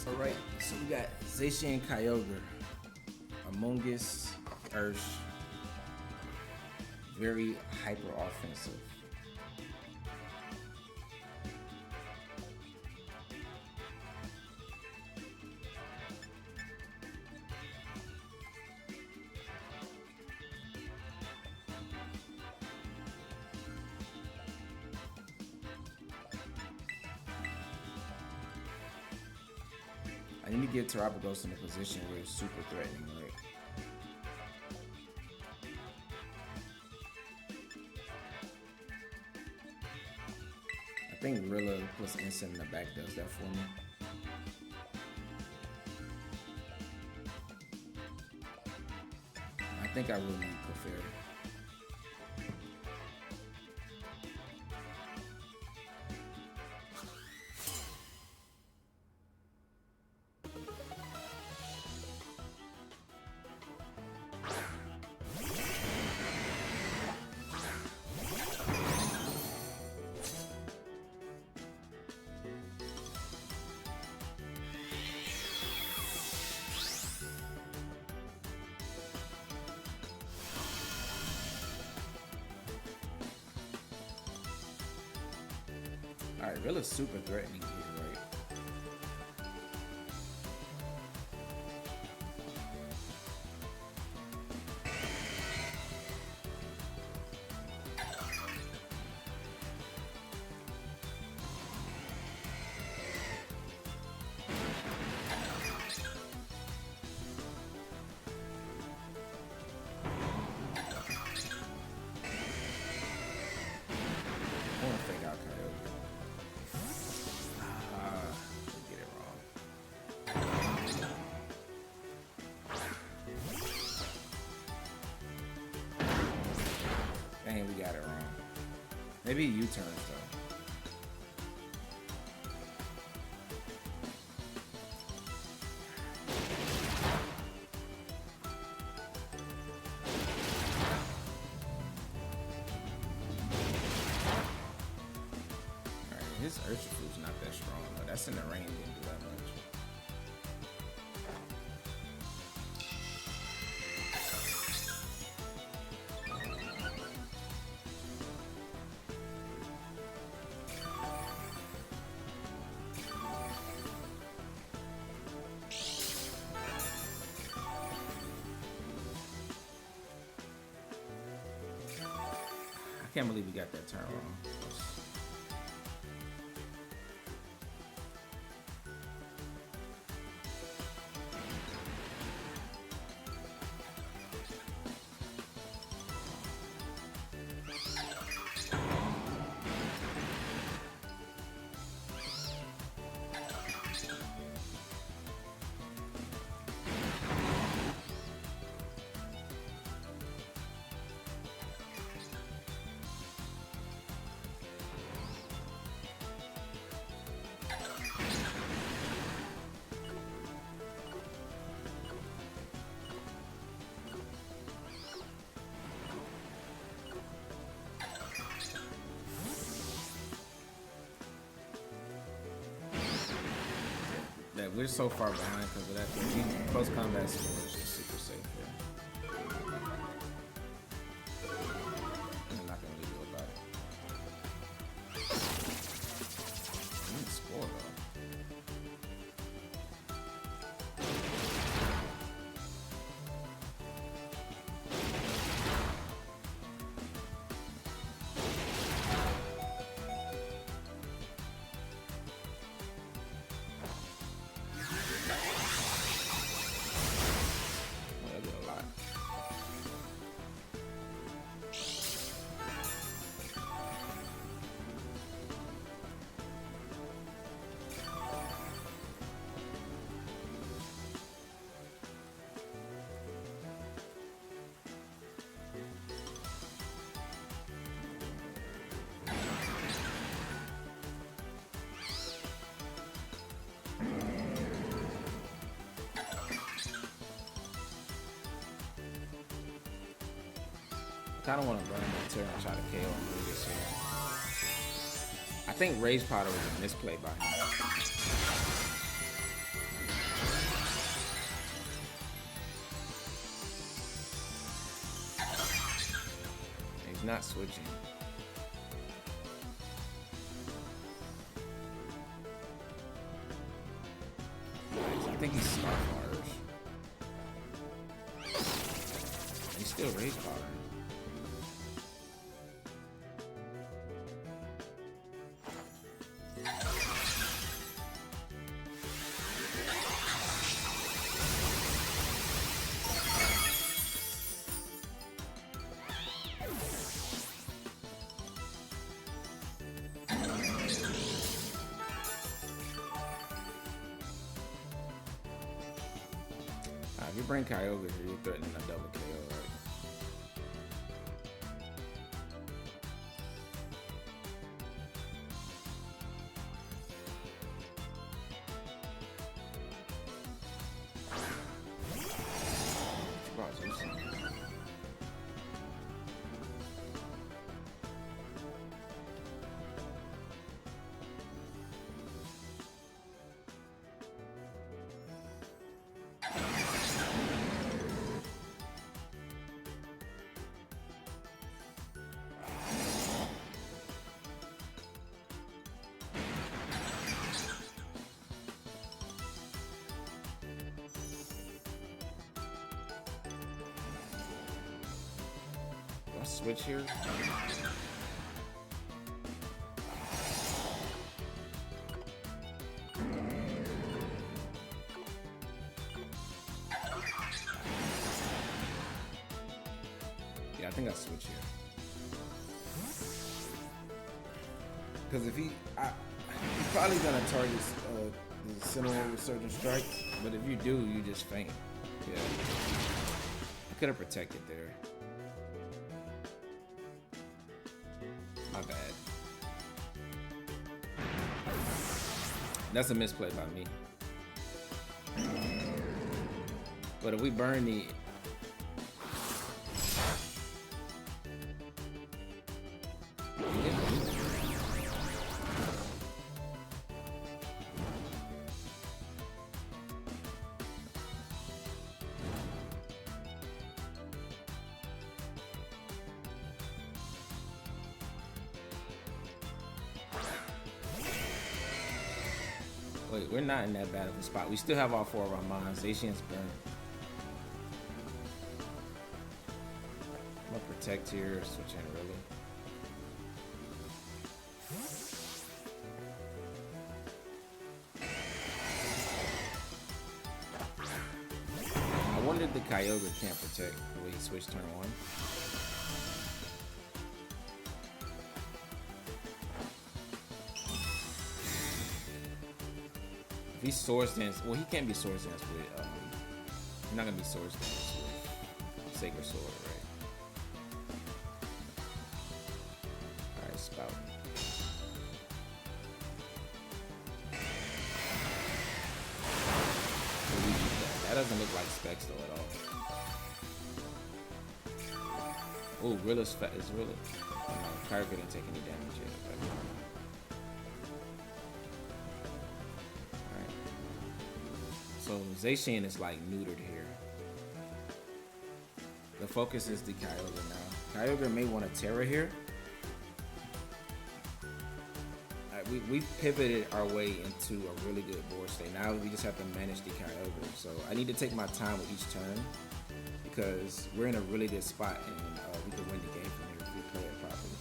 [SPEAKER 1] All right, so we got Zacian Kyogre, Amoonguss, Ursh, very hyper offensive. I need to get Terapagos in a position where it's super threatening, right? I think Rilla plus Instant in the back does that for me. I think I really need Clefairy. Alright, Rilla's super threatening here, right? Dang, we got it wrong. Maybe U-turns though. Alright, his Urshifu's not that strong, but that's in the rain, didn't do that much. I can't believe we got that turn wrong. That we're so far behind because of that. Close combat score is just super safe here. I'm not gonna really do about it. I need to score though. I don't want to burn that turn and try to KO him really this year. I think Rage Powder was a misplay by him. He's not switching. I think he's Star Powders. He's still Rage Powder. If you bring Kyogre here, you're threatening a double KO, right? Switch here. Yeah, I think I switch here. Because if he's probably gonna target the Cinnamon Resurgent Strike, but if you do, you just faint. Yeah, I could have protected there. My bad. That's a misplay by me. But if we burn the... Wait, we're not in that bad of a spot. We still have all 4 of our mines. Zacian's burned. I'm gonna protect here, switch in really. I wonder if the Kyogre can't protect the way he switched turn 1. If he's Swords Dance, well, he can't be Swords Dance with, he's not gonna be Swords Dance with Sacred Sword, right? Alright, Spout. That doesn't look like Specs though at all. Oh, Rilla's fat. Is Rilla? Oh, no, Kyogre didn't take any damage yet. So Zacian is like neutered here. The focus is the Kyogre now. Kyogre may want to Terra here. We pivoted our way into a really good board state. Now we just have to manage the Kyogre. So I need to take my time with each turn because we're in a really good spot and we can win the game from here if we play it properly.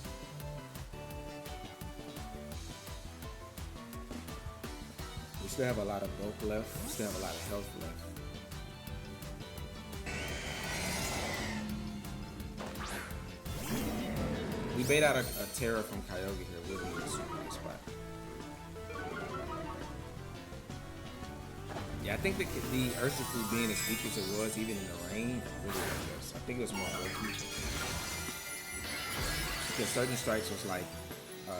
[SPEAKER 1] We still have a lot of bulk left. We still have a lot of health left. We bait out a Terra from Kyogre here. We're in a super good spot. Yeah, I think the Urshifu being as weak as it was, even in the rain, really hurt us. I think it was more lucky. Because certain strikes was like a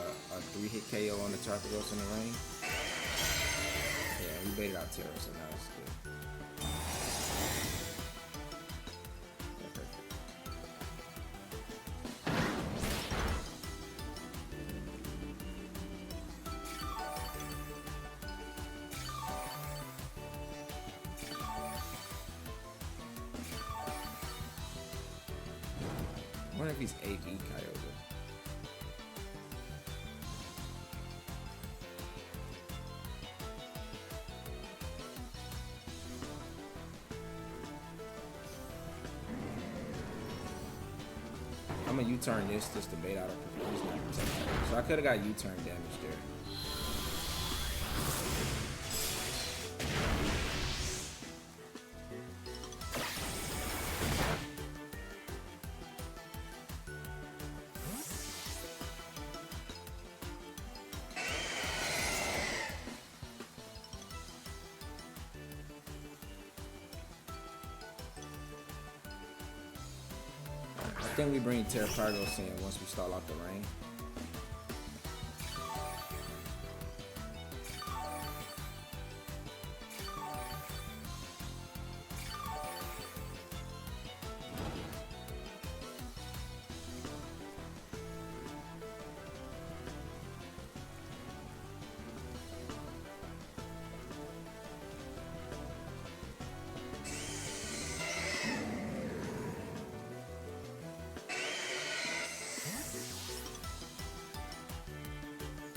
[SPEAKER 1] 3-hit KO on the Terapagos in the rain. Yeah, we baited out Terra, so now it's good. Yeah, perfect. I wonder if he's AV Kyogre. I'm gonna U-turn this just to bait out a performance. So I could have got U-turn damage there. I think we bring Terapagos in once we stall out the rain.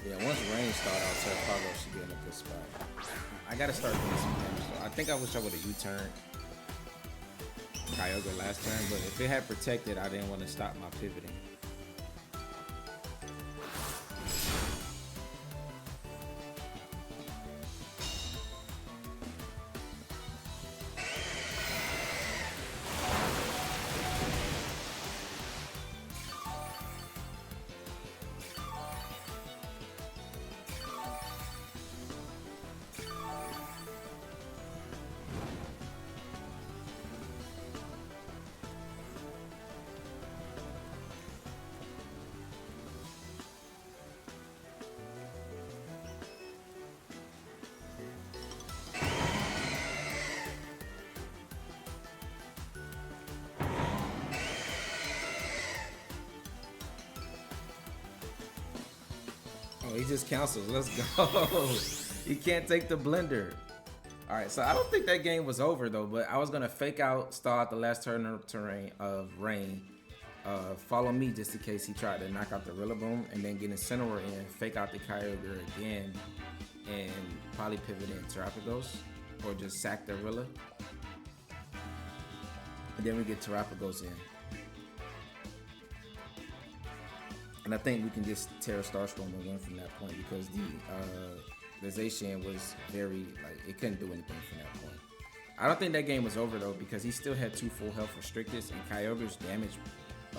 [SPEAKER 1] Yeah, once rain start out, Terapagos should be in a good spot. I gotta start doing some damage though. I think I wish I would have U-turned Kyogre last turn, but if it had protected, I didn't want to stop my pivoting. Oh, he just cancels. Let's go. He can't take the blender. All right, so I don't think that game was over though, but I was gonna fake out, stall out the last turn of rain, follow me just in case he tried to knock out the Rillaboom, and then get Incineroar in, fake out the Kyogre again, and probably pivot in Terapagos, or just sack the Rilla, and then we get Terapagos in. And I think we can just tear Starstorm and win from that point because the Zacian was very, like, it couldn't do anything from that point. I don't think that game was over though because he still had 2 full health restricteds and Kyogre's damage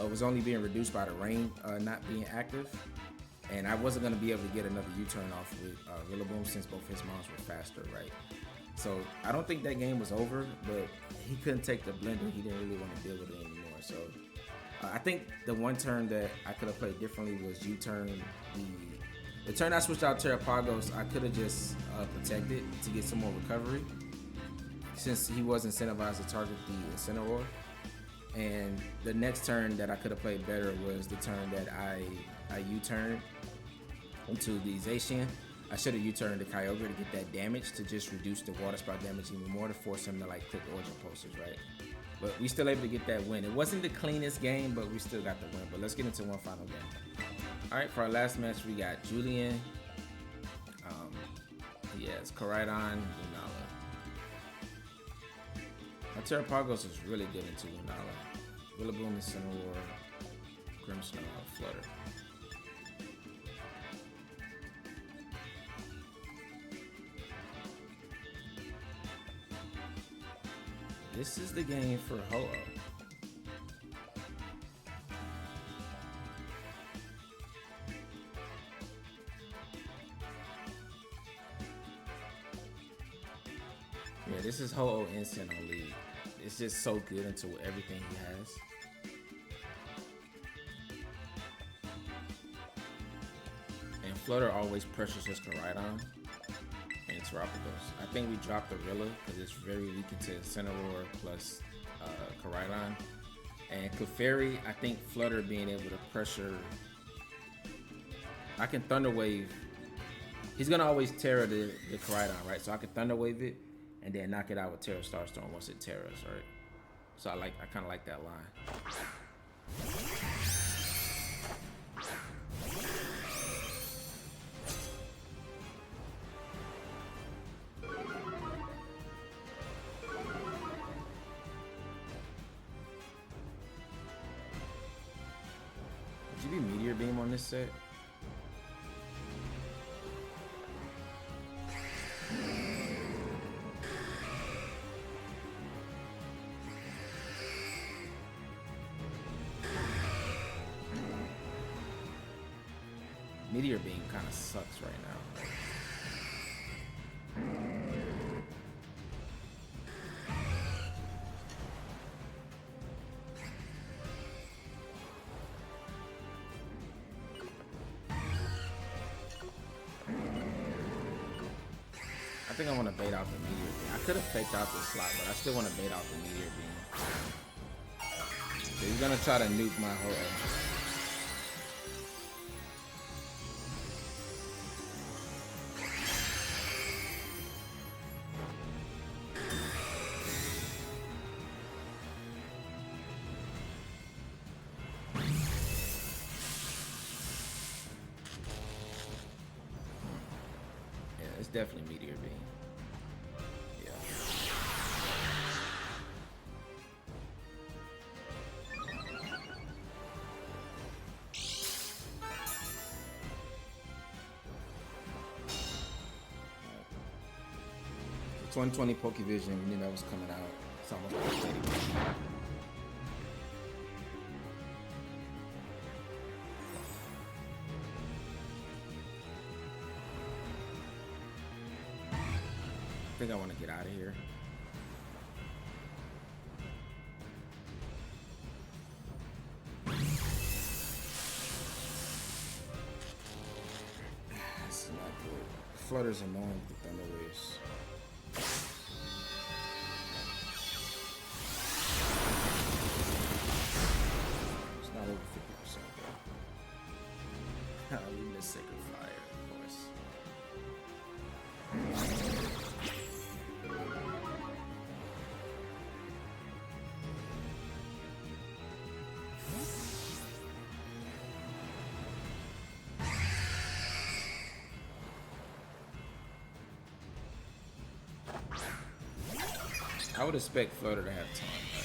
[SPEAKER 1] was only being reduced by the rain not being active. And I wasn't going to be able to get another U-turn off with Rillaboom since both his moms were faster, right? So I don't think that game was over, but he couldn't take the blender. He didn't really want to deal with it anymore. So I think the one turn that I could have played differently was U-turn. The turn I switched out Terapagos, I could have just protected to get some more recovery since he was incentivized to target the Incineroar. And the next turn that I could have played better was the turn that I U-turned into the Zacian. I should have U-turned the Kyogre to get that damage to just reduce the water spout damage even more to force him to like click origin posters, right? But we still able to get that win. It wasn't the cleanest game, but we still got the win. But let's get into one final game. All right, for our last match, we got Julian. He has Koraidon, Lunala. Now, Terapagos is really good into Lunala. Rillaboom, Incineroar, Grimmsnarl, Flutter. This is the game for Ho-Oh. Yeah, this is Ho-Oh instant on lead. It's just so good into everything he has. And Flutter always pressures his Koraidon and Terapagos. I think we dropped the Rilla because it's very weak into Incineroar plus Koraidon. And Clefairy, I think Flutter being able to pressure. I can Thunder Wave. He's gonna always Terra the Koraidon, right? So I can Thunder Wave it and then knock it out with Terra Starstorm once it Terras, right? So I kind of like that line. Would you be Meteor Beam on this set? Meteor Beam kind of sucks right now. I think I want to bait out the Meteor Beam. I could have faked out the slot, but I still want to bait out the Meteor Beam. So he's gonna try to nuke my Ho-Oh. It's definitely Meteor Beam. Yeah. The 2020 Pokevision, we knew that was coming out. It's almost like a I think I want to get out of here. This is not good. Flutter's annoying with the Thunder Waves. It's not over 50% though. We missed Sacred Fire. I would expect Flutter to have taunt, right?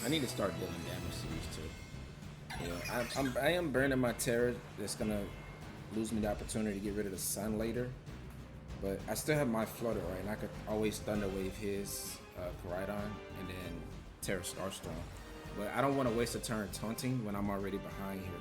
[SPEAKER 1] I need to start dealing damage to these two. Yeah, I am burning my Terra. That's gonna lose me the opportunity to get rid of the Sun later. But I still have my Flutter, right? And I could always Thunder Wave his Koraidon and then Terra Starstorm. But I don't want to waste a turn taunting when I'm already behind here.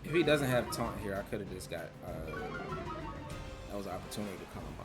[SPEAKER 1] If he doesn't have taunt here, I could have just got that was an opportunity to come by.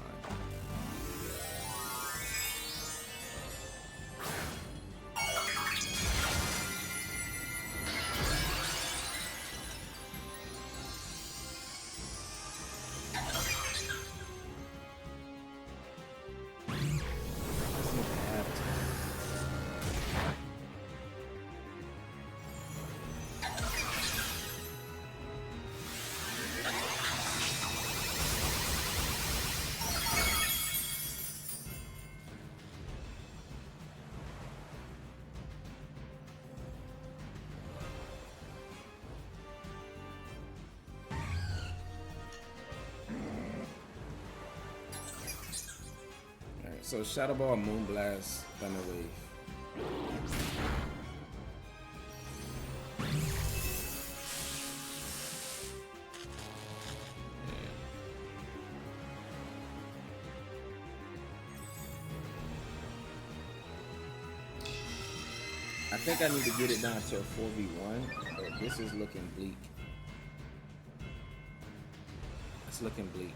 [SPEAKER 1] So Shadow Ball, Moonblast, Thunder Wave. I think I need to get it down to a 4v1, but this is looking bleak. It's looking bleak.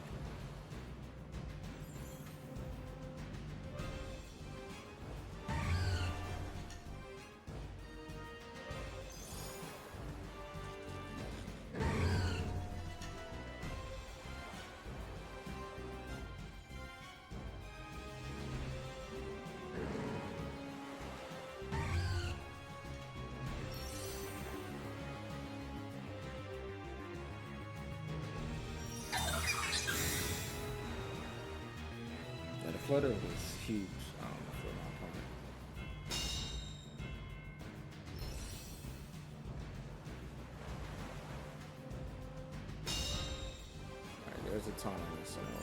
[SPEAKER 1] Flutter was huge for my opponent. Alright, there's a taunt on this somewhere.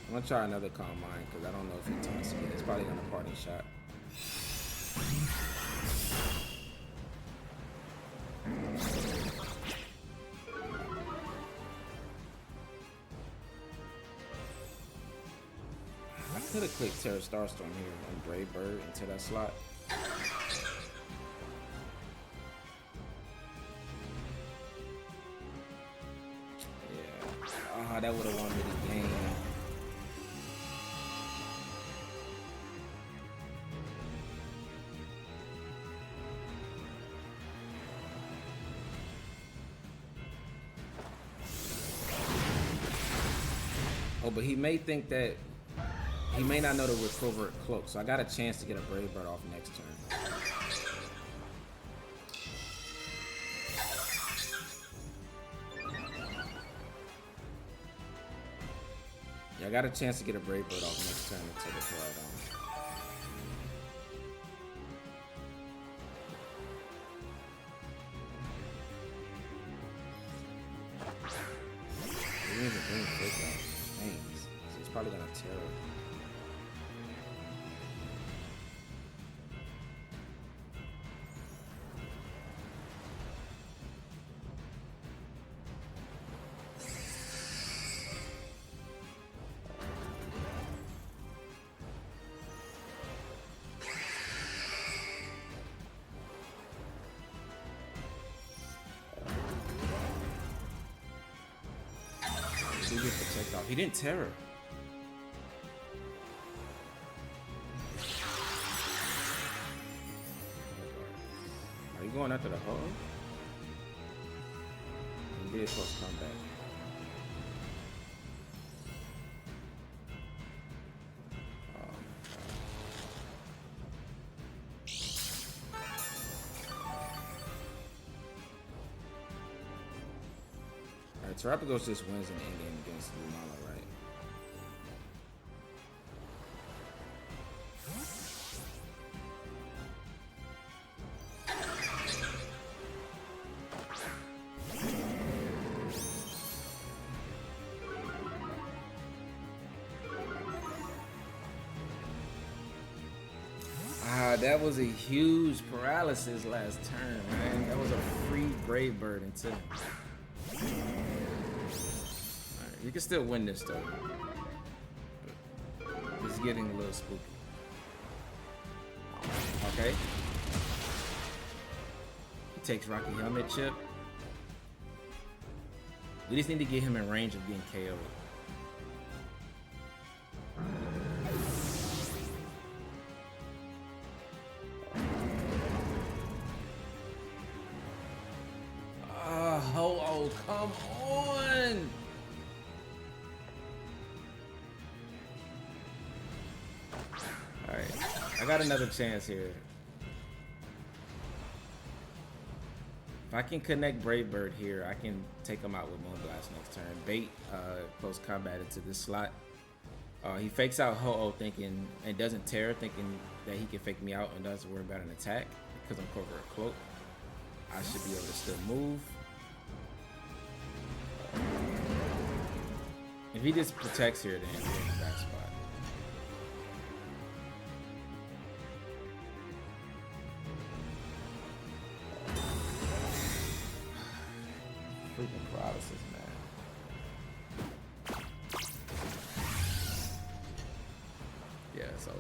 [SPEAKER 1] I'm gonna try another Calm Mind because I don't know if he taunts me. It's probably gonna party shot. I could have clicked Terra Starstorm here and Brave Bird into that slot. Yeah. That would have won me the game. Oh, but he may think that he may not know the Covert Cloak, so I got a chance to get a Brave Bird off next turn. Yeah, I got a chance to get a Brave Bird off next turn and take a Koraidon. probably gonna Terra. He did protect off. He didn't Terror. Are you going after the Ho-Oh? He did close combat. Terapagos just wins in the end game against Lunala, right? That was a huge paralysis last turn, man. That was a free Brave Bird into him. You can still win this though. But it's getting a little spooky. Okay. He takes Rocky Helmet Chip. We just need to get him in range of getting KO'd. Ho-Oh, come on! Alright, I got another chance here. If I can connect Brave Bird here, I can take him out with Moonblast next turn. Bait close combat into this slot. He fakes out Ho-Oh thinking, and doesn't Terror, thinking that he can fake me out and doesn't worry about an attack because I'm covered a cloak. I should be able to still move. If he just protects here, then he's in the back spot. Freaking paralysis, man. Yeah, it's over.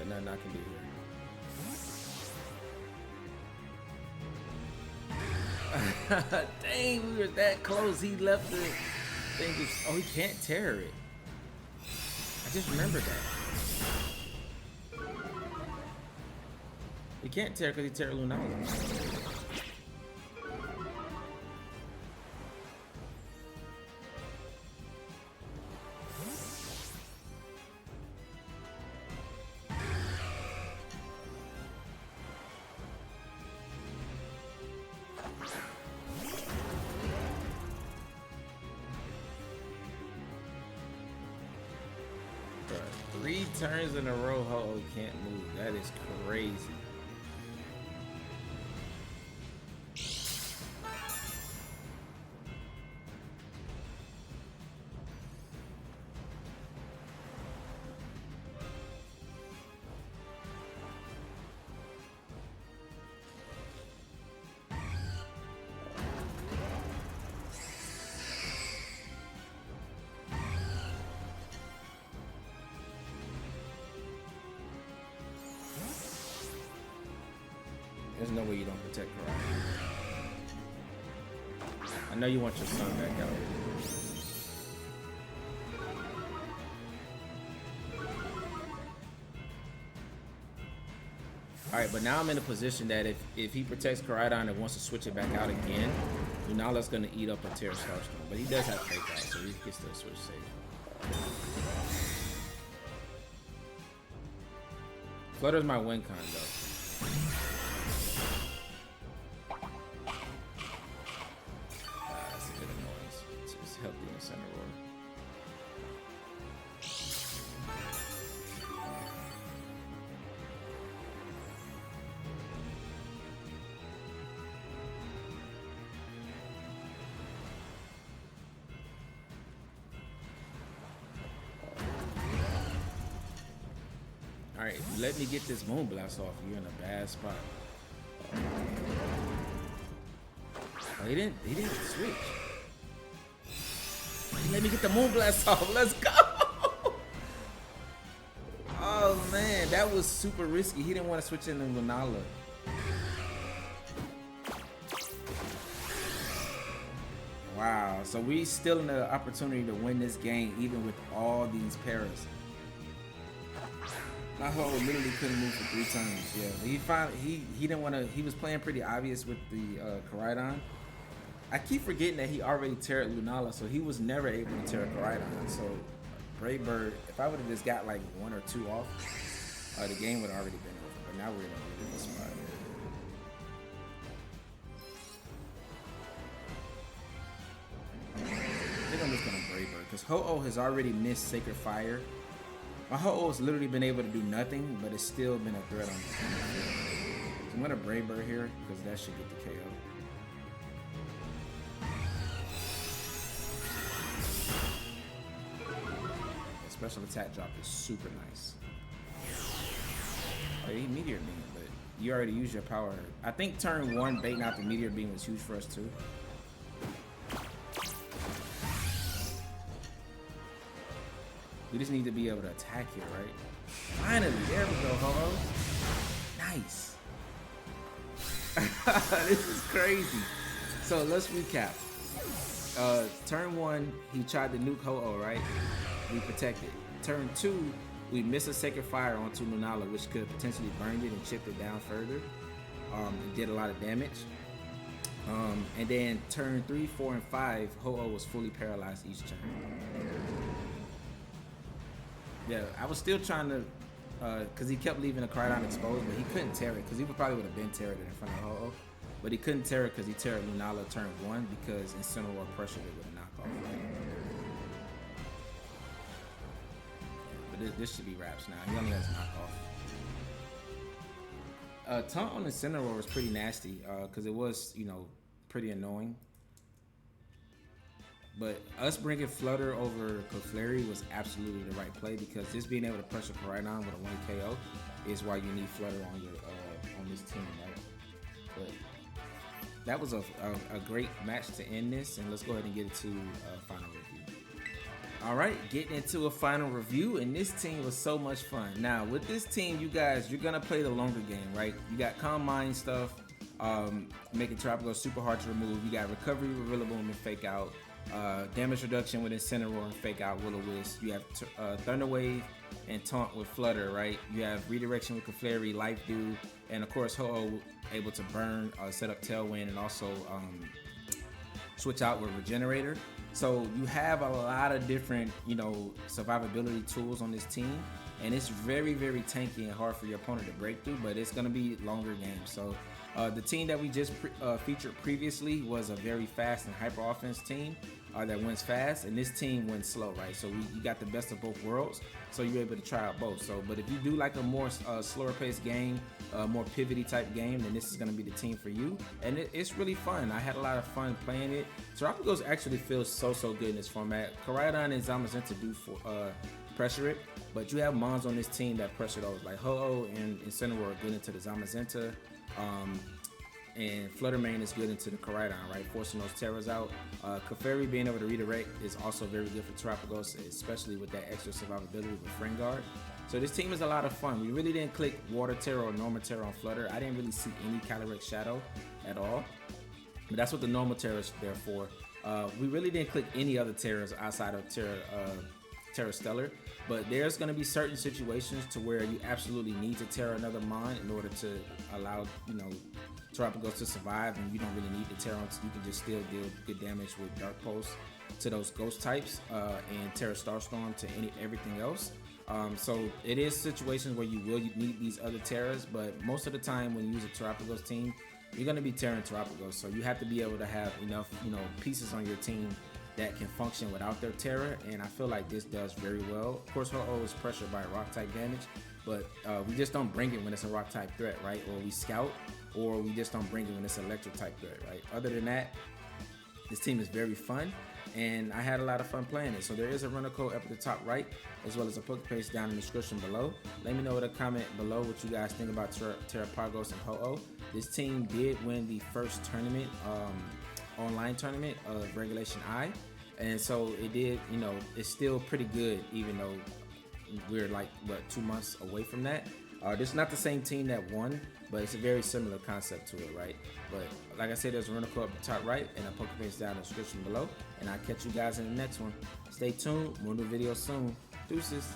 [SPEAKER 1] Nothing I can do here. Dang, we were that close. He left the thing. Oh, he can't Terror it. I just remembered that. He can't Terror because he Terror Lunala. Three turns in a row, Ho-Oh can't move. That is crazy. There's no way you don't protect Karate. I know you want your son back out. Alright, but now I'm in a position that if he protects Koraidon and wants to switch it back out again, Lunala's going to eat up a Terra Starstone. But he does have fake out, so he can still switch safe. Flutter's my win con though. All right, let me get this Moon Blast off. You're in a bad spot. Oh, he didn't switch. Let me get the Moon Blast off. Let's go. Oh man, that was super risky. He didn't want to switch into Lunala. Wow, so we still in the opportunity to win this game even with all these paras. My Ho literally couldn't move for 3 times. Yeah, he didn't want to. He was playing pretty obvious with the Koraidon. I keep forgetting that he already terrored Lunala, so he was never able to terror Koraidon. So Brave Bird, if I would have just got like 1 or 2 off, the game would have already been over. But now we're in a really good spot. I think I'm just gonna Brave Bird because Ho-Oh has already missed Sacred Fire. My Ho-Oh has literally been able to do nothing, but it's still been a threat on the field. So I'm gonna Brave Bird here because that should get the KO. Special attack drop is super nice. Oh, he Meteor Beam, but you already used your power. I think turn 1 baiting out the Meteor Beam was huge for us too. We just need to be able to attack here, right? Finally, there we go, Ho-Oh. Nice. This is crazy. So let's recap. Turn 1, he tried to nuke Ho-Oh, right? We protected. Turn 2, we missed a Sacred Fire onto Lunala, which could potentially burned it and chipped it down further. It did a lot of damage. And then turn 3, 4, and 5, Ho-Oh was fully paralyzed each turn. Yeah, I was still trying to, because he kept leaving the Koraidon exposed, but he couldn't tear it, because he probably would have been teared it in front of Ho-Oh. But he couldn't tear it because he teared Lunala turn 1 because Incineroar pressured it with a knockoff, right? But this should be wraps now. He only has knockoff. Taunt on Incineroar was pretty nasty because it was, you know, pretty annoying. But us bringing Flutter over Clefairy was absolutely the right play because just being able to pressure Koraidon with a 1 KO is why you need Flutter on your on this team, right? But that was a great match to end this, and let's go ahead and get into final review. All right, getting into a final review, and this team was so much fun. Now, with this team, you guys, you're gonna play the longer game, right? You got Calm Mind stuff, making Terapagos super hard to remove. You got Recovery with Rillaboom and Fake Out. Damage reduction with Incineroar and Fake Out Will-O-Wisp. You have Thunder Wave and Taunt with Flutter, right? You have Redirection with Clefairy, Life Dew, and of course Ho-Oh able to burn, set up Tailwind, and also switch out with Regenerator. So you have a lot of different, you know, survivability tools on this team, and it's very, very tanky and hard for your opponent to break through, but it's going to be longer games. So the team that we just featured previously was a very fast and hyper offense team that wins fast, and this team wins slow, right? So you got the best of both worlds, so you're able to try out both. So, but if you do like a more slower paced game, more pivoty type game, then this is going to be the team for you. And it's really fun. I had a lot of fun playing it. Terapagos actually feels so good in this format. Koraidon and Zamazenta do pressure it, but you have Mons on this team that pressure those. Like Ho-Oh and Incineroar are good into the Zamazenta. And Fluttermane is good into the Koraidon, right? Forcing those terrors out. Clefairy being able to redirect is also very good for Terapagos, especially with that extra survivability with Friend Guard. So this team is a lot of fun. We really didn't click Water Terror or Normal Terror on Flutter. I didn't really see any Calyrex Shadow at all. But that's what the Normal Terror is there for. We really didn't click any other terrors outside of Terra Stellar. But there's going to be certain situations to where you absolutely need to Terra another Mon in order to allow, you know, Terapagos to survive, and you don't really need to Terra, so you can just still deal good damage with Dark Pulse to those ghost types and Terra Starstorm to everything else. So it is situations where you will need these other Terras, but most of the time when you use a Terapagos team, you're going to be Terran Terapagos, so you have to be able to have enough, you know, pieces on your team that can function without their Terra, and I feel like this does very well. Of course, Ho-Oh is pressured by rock type damage, but we just don't bring it when it's a rock type threat, right? Or we scout, or we just don't bring it when it's an electric type threat, right? Other than that, this team is very fun. and I had a lot of fun playing it. So there is a runner code up at the top right, as well as a Poképaste down in the description below. Let me know in a comment below what you guys think about Terapagos and Ho-Oh. This team did win the first tournament, online tournament of Regulation I, and so it did, you know, it's still pretty good, even though we're like, what, 2 months away from that. This is not the same team that won, but it's a very similar concept to it, right? But like I said, there's a runner code up the top right and a Poképaste down in the description below. And I'll catch you guys in the next one. Stay tuned, more new videos soon. Deuces.